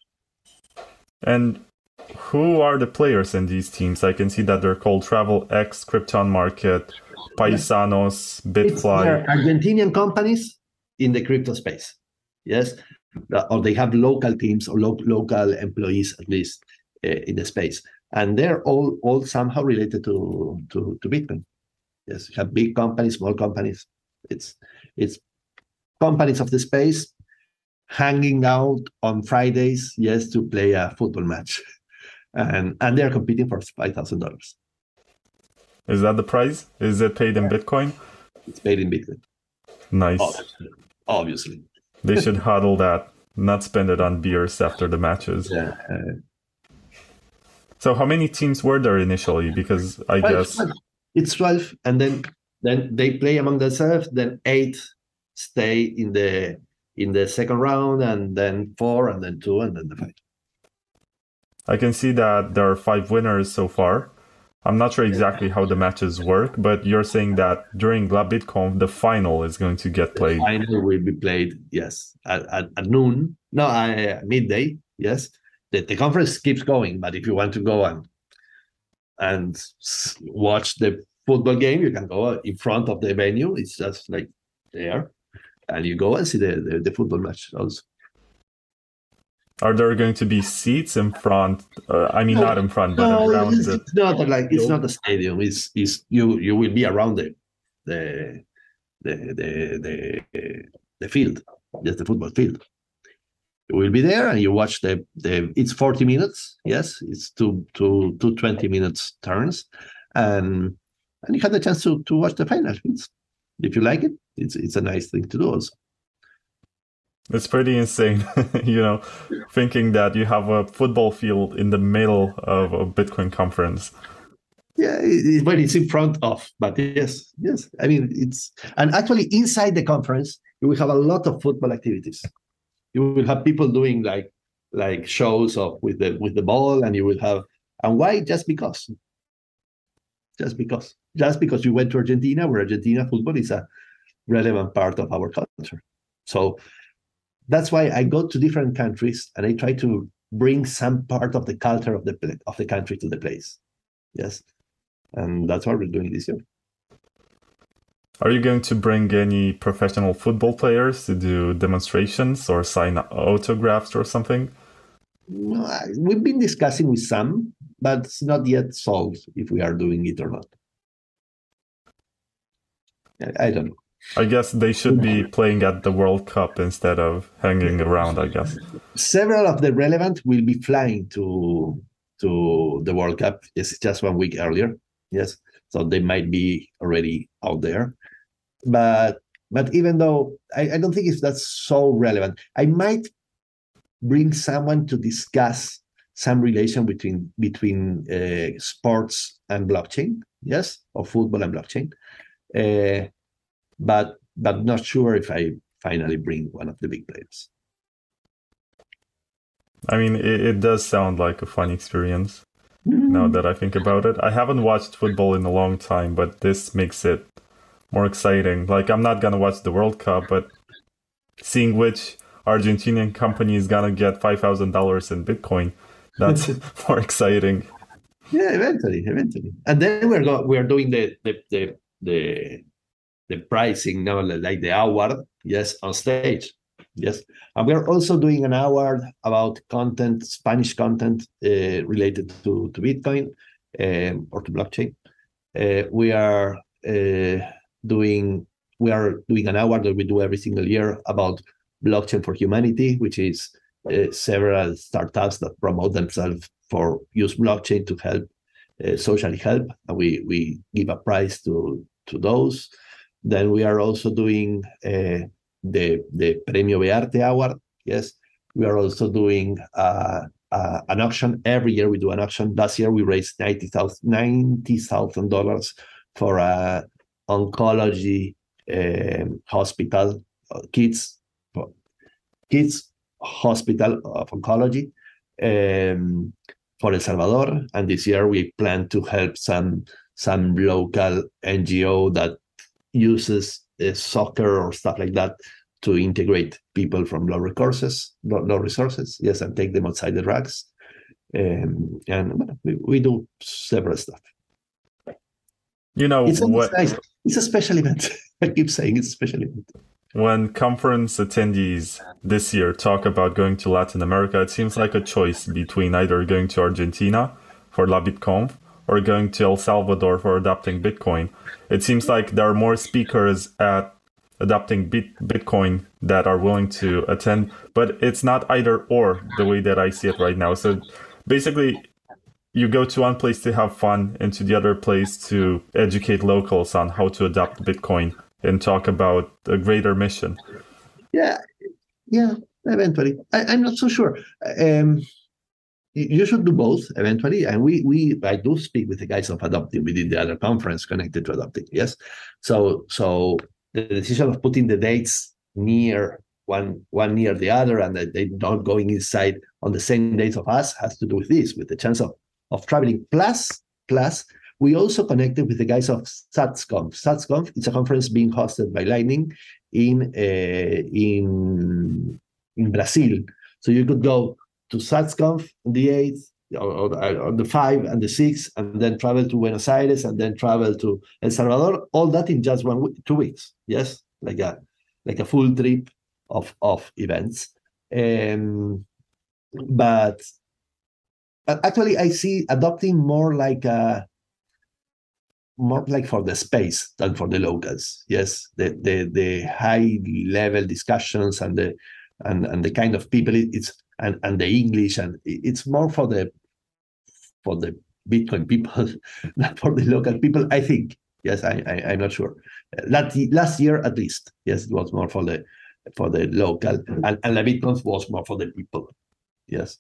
And who are the players in these teams? I can see that they're called Travel X, Krypton Market, Paisanos, Bitfly. Argentinian companies in the crypto space, yes, or they have local teams or local employees at least in the space, and they're all somehow related to Bitcoin. Yes, you have big companies, small companies. It's companies of the space hanging out on Fridays, yes, to play a football match, and they're competing for $5,000. Is that the prize? Is it paid in Bitcoin? It's paid in Bitcoin. Nice. Obviously. They should huddle that, not spend it on beers after the matches. Yeah. So how many teams were there initially? Because I guess... It's 12, and then they play among themselves, then 8 stay in the second round, and then 4, and then 2, and then the 5. I can see that there are 5 winners so far. I'm not sure exactly how the matches work, but you're saying that during Labitconf, the final is going to get played. The final will be played, yes, at noon. No, midday, yes. The conference keeps going, but if you want to go and watch the football game, you can go in front of the venue. It's just like there, and you go and see the football match also. Are there going to be seats in front? I mean, not in front, but around the... It's not a stadium. It's you will be around the field, just the football field. You will be there and you watch it's 40 minutes. Yes, it's two 20 minutes turns, and you have the chance to watch the final. If you like it, it's a nice thing to do also. It's pretty insane, thinking that you have a football field in the middle of a Bitcoin conference. Yeah, but it's in front of. But yes. I mean, and actually inside the conference, you will have a lot of football activities. You will have people doing like shows with the ball, and you will have. And why? Just because you went to Argentina, where Argentina football is a relevant part of our culture. So that's why I go to different countries and I try to bring some part of the culture of the country to the place. Yes, and that's what we're doing this year. Are you going to bring any professional football players to do demonstrations or sign autographs or something? No, we've been discussing with some, but it's not yet solved if we are doing it or not. I don't know. I guess they should be playing at the World Cup instead of hanging around, I guess. Several of the relevant will be flying to the World Cup. It's just 1 week earlier. Yes. So they might be already out there. But even though I don't think that's so relevant, I might bring someone to discuss some relation between sports and blockchain, yes, or football and blockchain. But not sure if I finally bring one of the big players. I mean, it does sound like a fun experience now that I think about it. I haven't watched football in a long time, but this makes it more exciting. Like, I'm not going to watch the World Cup, but seeing which Argentinian company is going to get $5,000 in Bitcoin, that's more exciting. Yeah, eventually. And then we're doing the pricing now, like the award, yes, on stage, yes. And we're also doing an award about content, Spanish content related to Bitcoin or to blockchain. We are doing an award that we do every single year about blockchain for humanity, which is several startups that promote themselves for use blockchain to help socially help, and we give a prize to those. Then we are also doing the Premio Bearte Award. Yes, we are also doing an auction. Every year we do an auction. Last year we raised $90,000 for a oncology hospital, kids hospital of oncology for El Salvador. And this year we plan to help some local NGO that uses soccer or stuff like that to integrate people from low resources, yes, and take them outside the drugs. And we do several stuff. It's nice. It's a special event. I keep saying it's a special event. When conference attendees this year talk about going to Latin America, it seems like a choice between either going to Argentina for Labitconf or going to El Salvador for adopting Bitcoin. It seems like there are more speakers at adopting Bitcoin that are willing to attend, but it's not either or the way that I see it right now. So basically, you go to one place to have fun and to the other place to educate locals on how to adopt Bitcoin and talk about a greater mission. Yeah, eventually. I'm not so sure. You should do both eventually. And I do speak with the guys of adopting. We did the other conference connected to adopting. Yes. So the decision of putting the dates near one near the other and that they're not going inside on the same dates of us has to do with this, with the chance of traveling. Plus, we also connected with the guys of SatsConf. SatsConf is a conference being hosted by Lightning in Brazil. So you could go to SatsConf on the 8th, or the 5th and the 6th, and then travel to Buenos Aires, and then travel to El Salvador. All that in just 2 weeks. Yes, like a full trip of events. But actually, I see adopting more like for the space than for the locals. Yes, the high level discussions and the kind of people and the English, and it's more for the Bitcoin people than for the local people, I think. Yes, I'm not sure. Last year at least, yes, it was more for the local, and Labitconf was more for the people. Yes.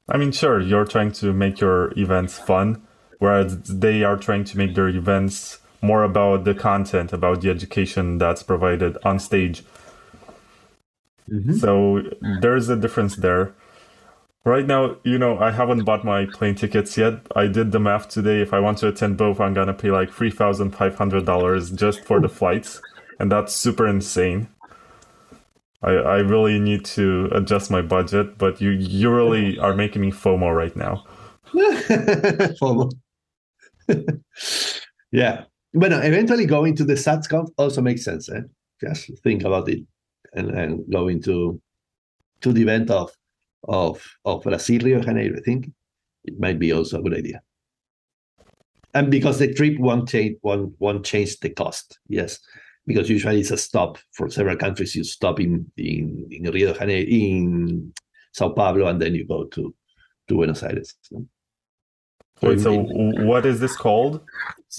I mean, sure, you're trying to make your events fun, whereas they are trying to make their events more about the content, about the education that's provided on stage. Mm-hmm. So there's a difference there. Right now, I haven't bought my plane tickets yet. I did the math today. If I want to attend both, I'm going to pay like $3,500 just for the flights. And that's super insane. I really need to adjust my budget, but you really are making me FOMO right now. FOMO. Yeah. But eventually going to the SatsConf also makes sense. Just think about it and going to the event of Brazil, Rio de Janeiro. I think it might be also a good idea. And because the trip won't change the cost. Yes. Because usually it's a stop for several countries. You stop in Rio de Janeiro, in Sao Paulo, and then you go to Buenos Aires. Wait, so what is this called?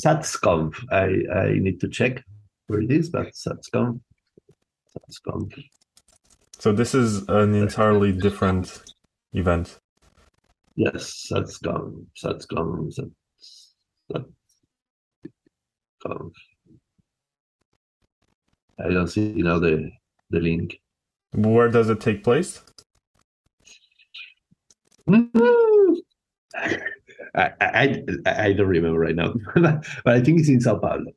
SatsConf. I need to check where it is, but SatsConf. So this is an entirely different event. Yes, SatsConf. I don't see the link. Where does it take place? I don't remember right now, but I think it's in Sao Paulo.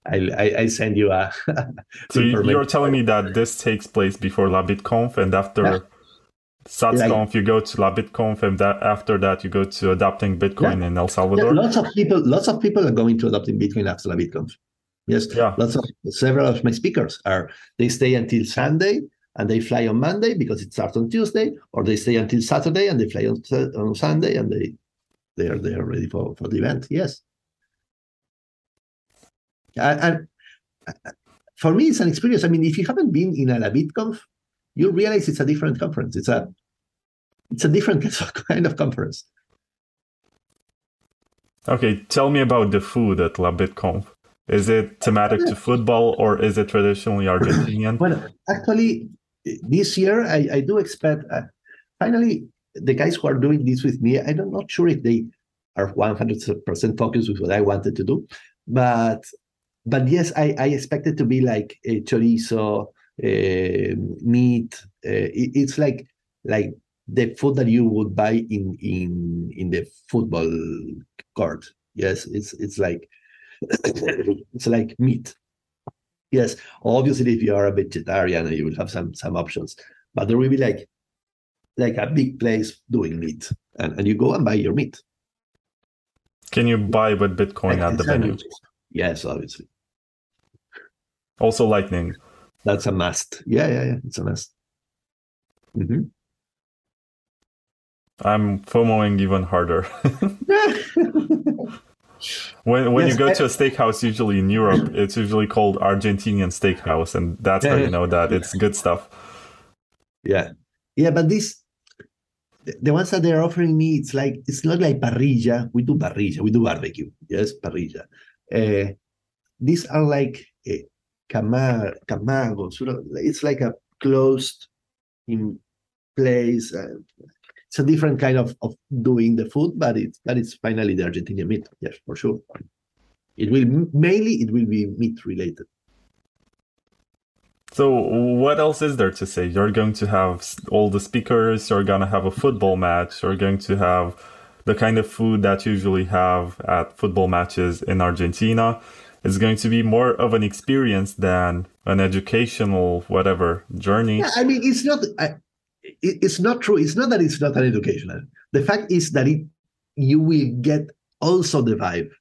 I send you a. So you're telling me that this takes place before Labitconf, and after SatsConf you go to Labitconf, and after that you go to adopting Bitcoin in El Salvador. Yeah, lots of people are going to adopting Bitcoin after Labitconf. Yes, several of my speakers they stay until Sunday and they fly on Monday because it starts on Tuesday, or they stay until Saturday and they fly on Sunday, and they are ready for the event. Yes. And for me, it's an experience. I mean, if you haven't been in a Labitconf, you realize it's a different conference. It's a different kind of conference. Okay, tell me about the food at Labitconf. Is it thematic to football, or is it traditionally Argentinian? Well, actually, this year I do expect. Finally, the guys who are doing this with me, I'm not sure if they are 100% focused with what I wanted to do, but yes, I expect it to be like a chorizo, meat. It's like the food that you would buy in the football court. Yes, it's like it's like meat. Yes, obviously, if you are a vegetarian, you will have some options, but there will be like a big place doing meat, and you go and buy your meat. Can you buy with Bitcoin Like at the venue? Yes, obviously. Also Lightning. That's a must. Yeah. It's a must. Mm-hmm. I'm FOMOing even harder. When Yes, you go to a steakhouse, usually in Europe, it's usually called Argentinian steakhouse, and that's how you know that it's good stuff. Yeah, but the ones that they're offering me, it's not like parrilla. We do parrilla, we do barbecue. Yes, parrilla. These are like camagos. It's like a closed in place. It's a different kind of doing the food, but it's finally the Argentinian meat. Yes, for sure. It will be meat related. So what else is there to say? You're going to have all the speakers, you're going to have a football match, you're going to have the kind of food that you usually have at football matches in Argentina. It's going to be more of an experience than an educational whatever journey. Yeah, I mean, it's not true. It's not that it's not an educational. The fact is that you will get also the vibe.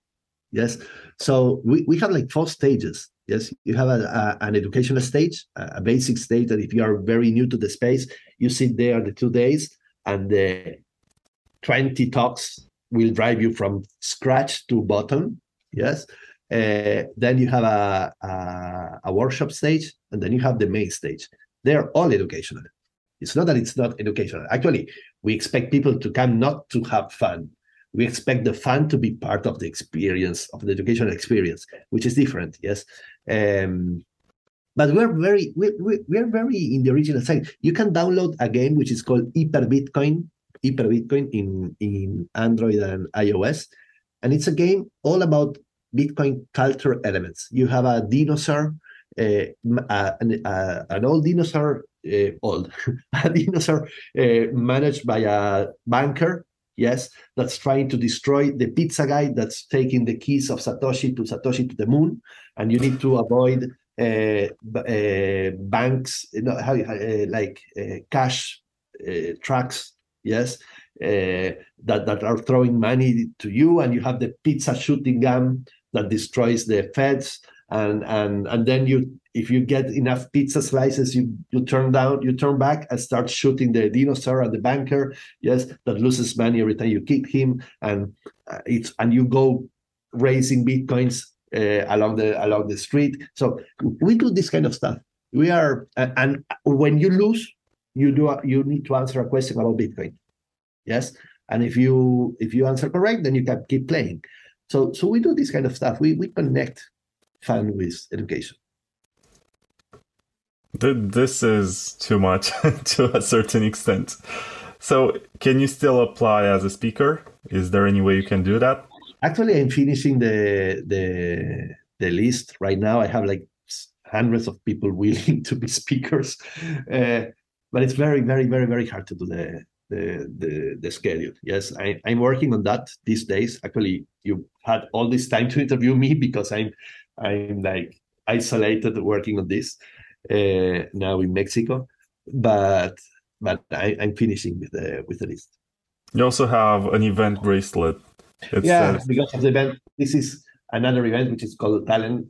Yes. So we have like 4 stages. Yes, you have an educational stage, a basic stage that if you are very new to the space, you sit there the 2 days and the 20 talks will drive you from scratch to bottom. Yes. Then you have a workshop stage, and then you have the main stage. They're all educational. It's not that it's not educational. Actually, we expect people to come not to have fun. We expect the fun to be part of the experience, of the educational experience, which is different. Yes. But we're very in the original side. You can download a game which is called Hyper Bitcoin in Android and iOS, and it's a game all about Bitcoin culture elements. You have a dinosaur, an old dinosaur, a dinosaur managed by a banker. Yes, that's trying to destroy the pizza guy that's taking the keys of Satoshi to the moon, and you need to avoid banks, cash trucks. Yes, that are throwing money to you, and you have the pizza shooting gun that destroys the feds, and then if you get enough pizza slices, you turn back and start shooting the dinosaur and the banker. Yes, that loses money every time you kick him, and you go raising bitcoins along the street. So we do this kind of stuff. We are, and when you lose, you need to answer a question about Bitcoin. Yes, and if you answer correct, then you can keep playing. So we do this kind of stuff. We connect fun with education. This is too much to a certain extent. So can you still apply as a speaker? Is there any way you can do that? Actually, I'm finishing the list right now. I have like hundreds of people willing to be speakers, but it's very, very, very, very hard to do the schedule. Yes, I'm working on that these days. Actually, you had all this time to interview me because I'm like isolated working on this now in Mexico, but I'm finishing with the list. You also have an event bracelet. Because of the event. This is another event which is called Talent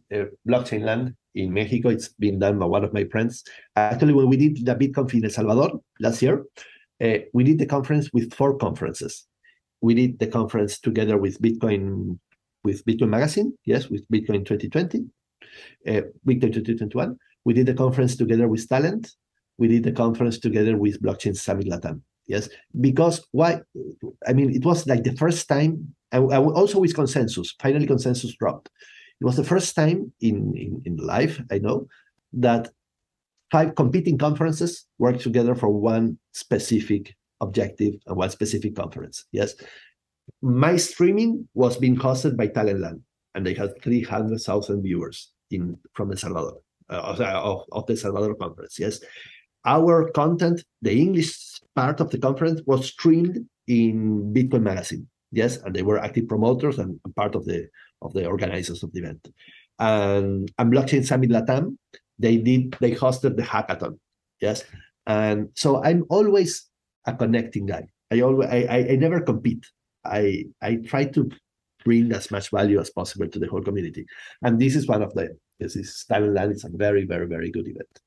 Blockchain Land in Mexico. It's been done by one of my friends. Actually, when we did the Labitconf in El Salvador last year, we did the conference with 4 conferences. We did the conference together with Bitcoin Magazine, yes, with Bitcoin 2020, Bitcoin 2021. We did the conference together with Talent. We did the conference together with Blockchain Summit Latam. Yes, because why? I mean, it was like the first time, and also with consensus. Finally, consensus dropped. it was the first time in life, I know, that 5 competing conferences worked together for one specific objective and one specific conference. Yes. My streaming was being hosted by Talentland, and they had 300,000 viewers from El Salvador, of the El Salvador conference. Yes. Our content, the English part of the conference, was streamed in Bitcoin Magazine. Yes, and they were active promoters and part of the organizers of the event. And Blockchain Summit Latam, they hosted the hackathon. Yes, and so I'm always a connecting guy. I never compete. I try to bring as much value as possible to the whole community, and this is one of them. This is Talentland. It's a very, very, very good event.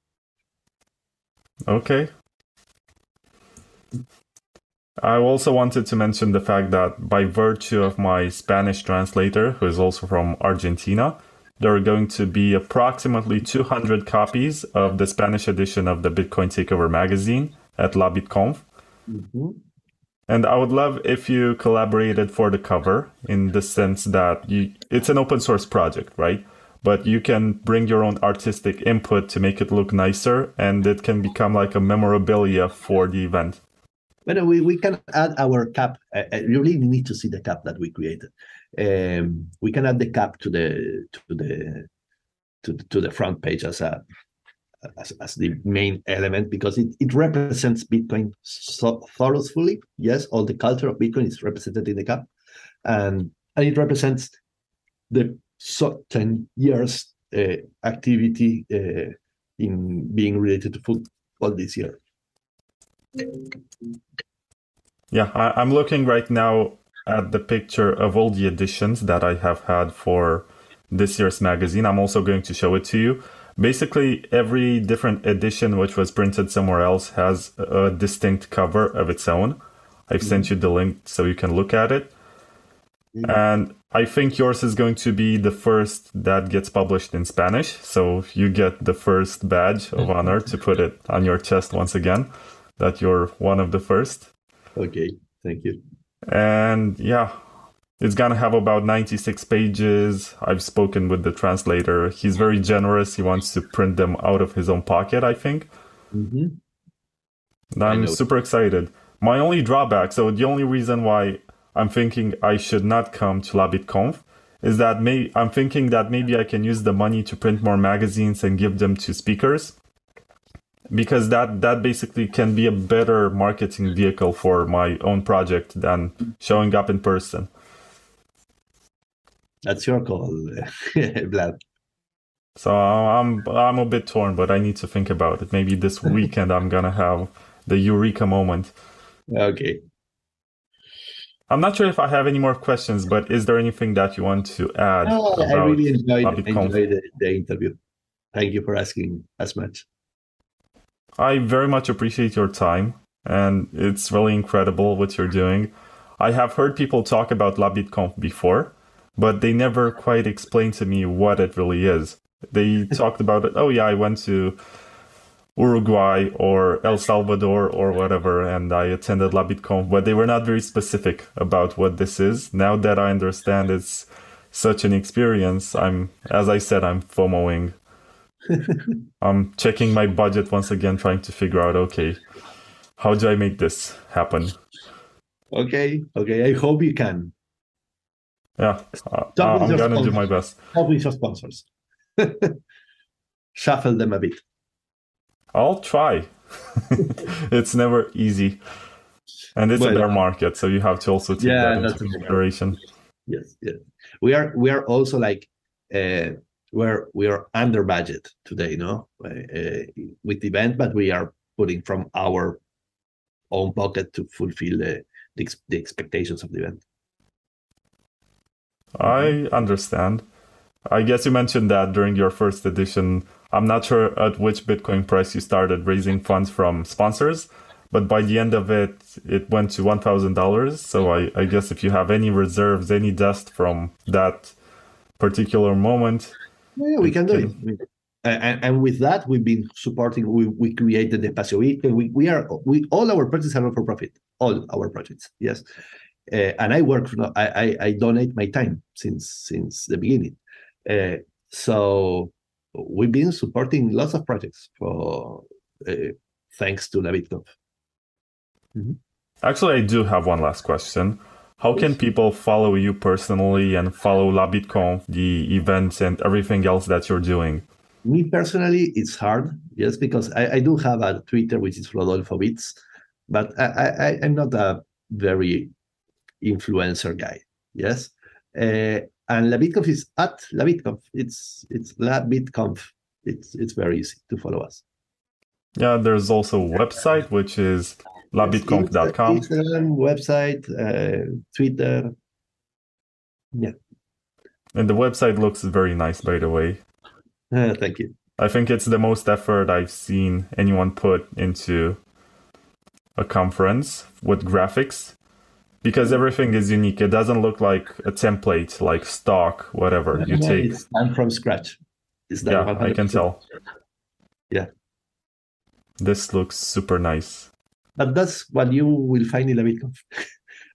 Okay. I also wanted to mention the fact that by virtue of my Spanish translator, who is also from Argentina, there are going to be approximately 200 copies of the Spanish edition of the Bitcoin Takeover magazine at Labitconf. Mm-hmm. And I would love if you collaborated for the cover, in the sense that it's an open source project, right? But you can bring your own artistic input to make it look nicer, and it can become like a memorabilia for the event. But we can add our cap. You really need to see the cap that we created. We can add the cap to the front page as the main element, because it represents Bitcoin so thoroughly. Yes, all the culture of Bitcoin is represented in the cap, and it represents the 10 years activity in being related to football this year. Yeah, I'm looking right now at the picture of all the editions that I have had for this year's magazine. I'm also going to show it to you. Basically, every different edition which was printed somewhere else has a distinct cover of its own. I've sent you the link so you can look at it. And I think yours is going to be the first that gets published in Spanish. So you get the first badge of honor to put it on your chest once again, that you're one of the first. Okay, thank you. And yeah, it's going to have about 96 pages. I've spoken with the translator. He's very generous. He wants to print them out of his own pocket, I think. Mm-hmm. And I'm super excited. My only drawback, so the only reason why I'm thinking I should not come to Labitconf is that I'm thinking that maybe I can use the money to print more magazines and give them to speakers, because that basically can be a better marketing vehicle for my own project than showing up in person. That's your call, Vlad. So I'm a bit torn, but I need to think about it. Maybe this weekend I'm gonna have the eureka moment. Okay. I'm not sure if I have any more questions, but is there anything that you want to add? I really enjoyed Labitconf? the interview. Thank you for asking as much. I very much appreciate your time, and it's really incredible what you're doing. I have heard people talk about Labitconf before, but they never quite explained to me what it really is. They talked about it, oh yeah, I went to Uruguay or El Salvador or whatever, and I attended Labitconf, but they were not very specific about what this is. Now that I understand it's such an experience, as I said, I'm FOMOing. I'm checking my budget once again, trying to figure out, okay, how do I make this happen? Okay, I hope you can. Yeah, I'm gonna do my best. Talk with your sponsors. Shuffle them a bit. I'll try. It's never easy. And it's a bear market, so you have to also take that into consideration. Yes. We are also like we are under budget today, no? With the event, but we are putting from our own pocket to fulfill the expectations of the event. I understand. I guess you mentioned that during your first edition. I'm not sure at which Bitcoin price you started raising funds from sponsors, but by the end of it, it went to $1,000. So I guess if you have any reserves, any dust from that particular moment, yeah, we can do it. And with that, we've been supporting. We created the Espacio Bitcoin. We all our projects are not for profit. All our projects, yes. And I donate my time since the beginning. So we've been supporting lots of projects for thanks to Labitconf. Actually, I do have one last question. How can people follow you personally and follow Labitconf, the events and everything else that you're doing? Me personally, it's hard, yes, because I do have a Twitter, which is Rodolfo Bits, but I'm not a very influencer guy, yes. And Labitconf is at Labitconf. It's Labitconf. It's very easy to follow us. Yeah, there's also a website, which is labitconf.com. Instagram, website, Twitter. Yeah. And the website looks very nice, by the way. Thank you. I think it's the most effort I've seen anyone put into a conference with graphics, because everything is unique. It doesn't look like a template, like stock, whatever. You take. It's done from scratch. It's done. Yeah, I can tell. Yeah. This looks super nice. But that's what you will find in Labitconf.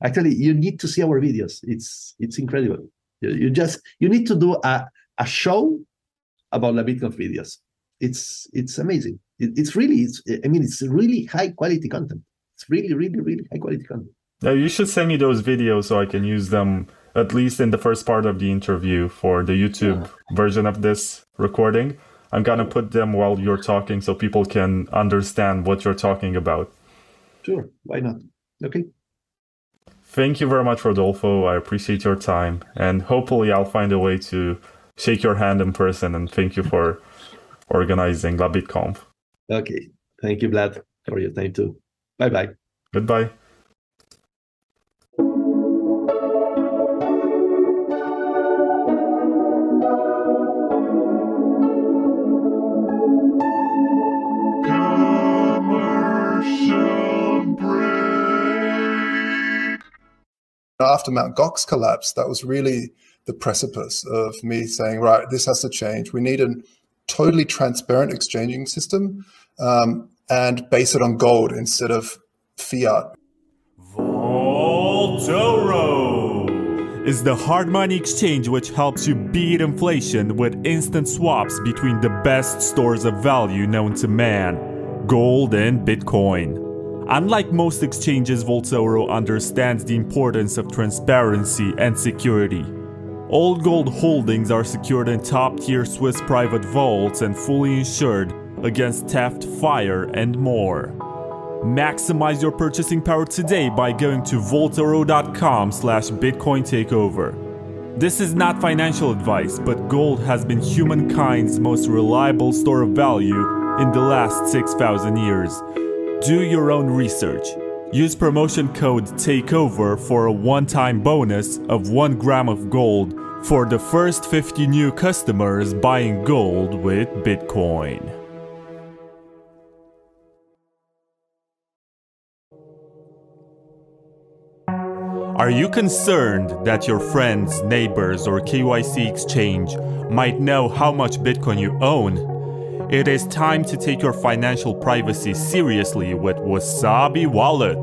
Actually, you need to see our videos. It's incredible. You need to do a show about Labitconf videos. It's amazing. It's really high quality content. It's really, really, really high quality content. Yeah, you should send me those videos so I can use them at least in the first part of the interview for the YouTube version of this recording. I'm gonna put them while you're talking so people can understand what you're talking about. Sure, why not? Okay. Thank you very much, Rodolfo. I appreciate your time, and hopefully I'll find a way to shake your hand in person, and thank you for organizing Labitconf. Okay. Thank you, Vlad, for your time too. Bye-bye. Goodbye. After Mt. Gox collapsed, that was really the precipice of me saying, right, this has to change. We need a totally transparent exchanging system and base it on gold instead of fiat. Vaultoro is the hard money exchange which helps you beat inflation with instant swaps between the best stores of value known to man, gold and Bitcoin. Unlike most exchanges, Vaultoro understands the importance of transparency and security. All gold holdings are secured in top-tier Swiss private vaults and fully insured against theft, fire, and more. Maximize your purchasing power today by going to vaultoro.com/Bitcoin takeover. This is not financial advice, but gold has been humankind's most reliable store of value in the last 6,000 years. Do your own research. Use promotion code TAKEOVER for a one-time bonus of 1 gram of gold for the first 50 new customers buying gold with Bitcoin. Are you concerned that your friends, neighbors, or KYC exchange might know how much Bitcoin you own? It is time to take your financial privacy seriously with Wasabi Wallet,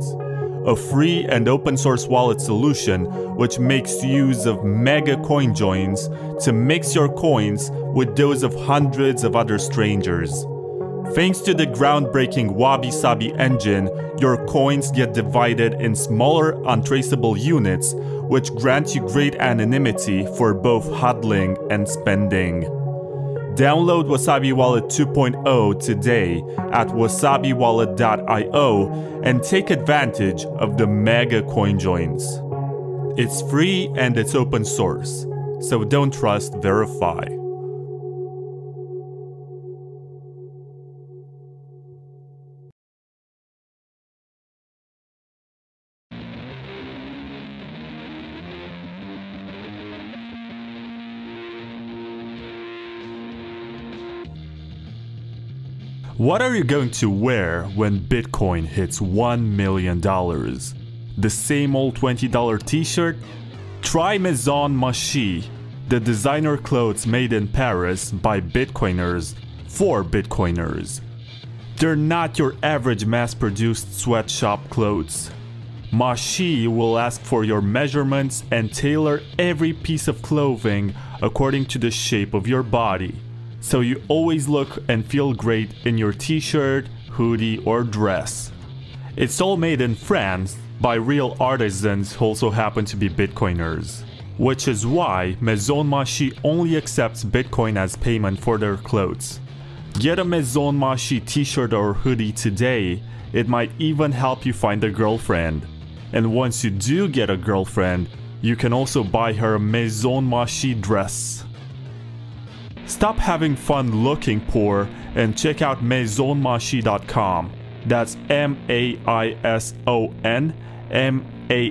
a free and open source wallet solution which makes use of mega coin joins to mix your coins with those of hundreds of other strangers. Thanks to the groundbreaking Wabi Sabi engine, your coins get divided in smaller, untraceable units, which grant you great anonymity for both hodling and spending. Download Wasabi Wallet 2.0 today at wasabiwallet.io and take advantage of the mega coin joins. It's free and it's open source, so don't trust, verify. What are you going to wear when Bitcoin hits $1 million? The same old $20 t-shirt? Try Maison Machi, the designer clothes made in Paris by Bitcoiners for Bitcoiners. They're not your average mass-produced sweatshop clothes. Machi will ask for your measurements and tailor every piece of clothing according to the shape of your body. So you always look and feel great in your t-shirt, hoodie or dress. It's all made in France by real artisans who also happen to be Bitcoiners. Which is why Maison Machi only accepts Bitcoin as payment for their clothes. Get a Maison Machi t-shirt or hoodie today, it might even help you find a girlfriend. And once you do get a girlfriend, you can also buy her a Maison Machi dress. Stop having fun looking poor and check out maisonmachi.com. That's MAISON MAACHI.com.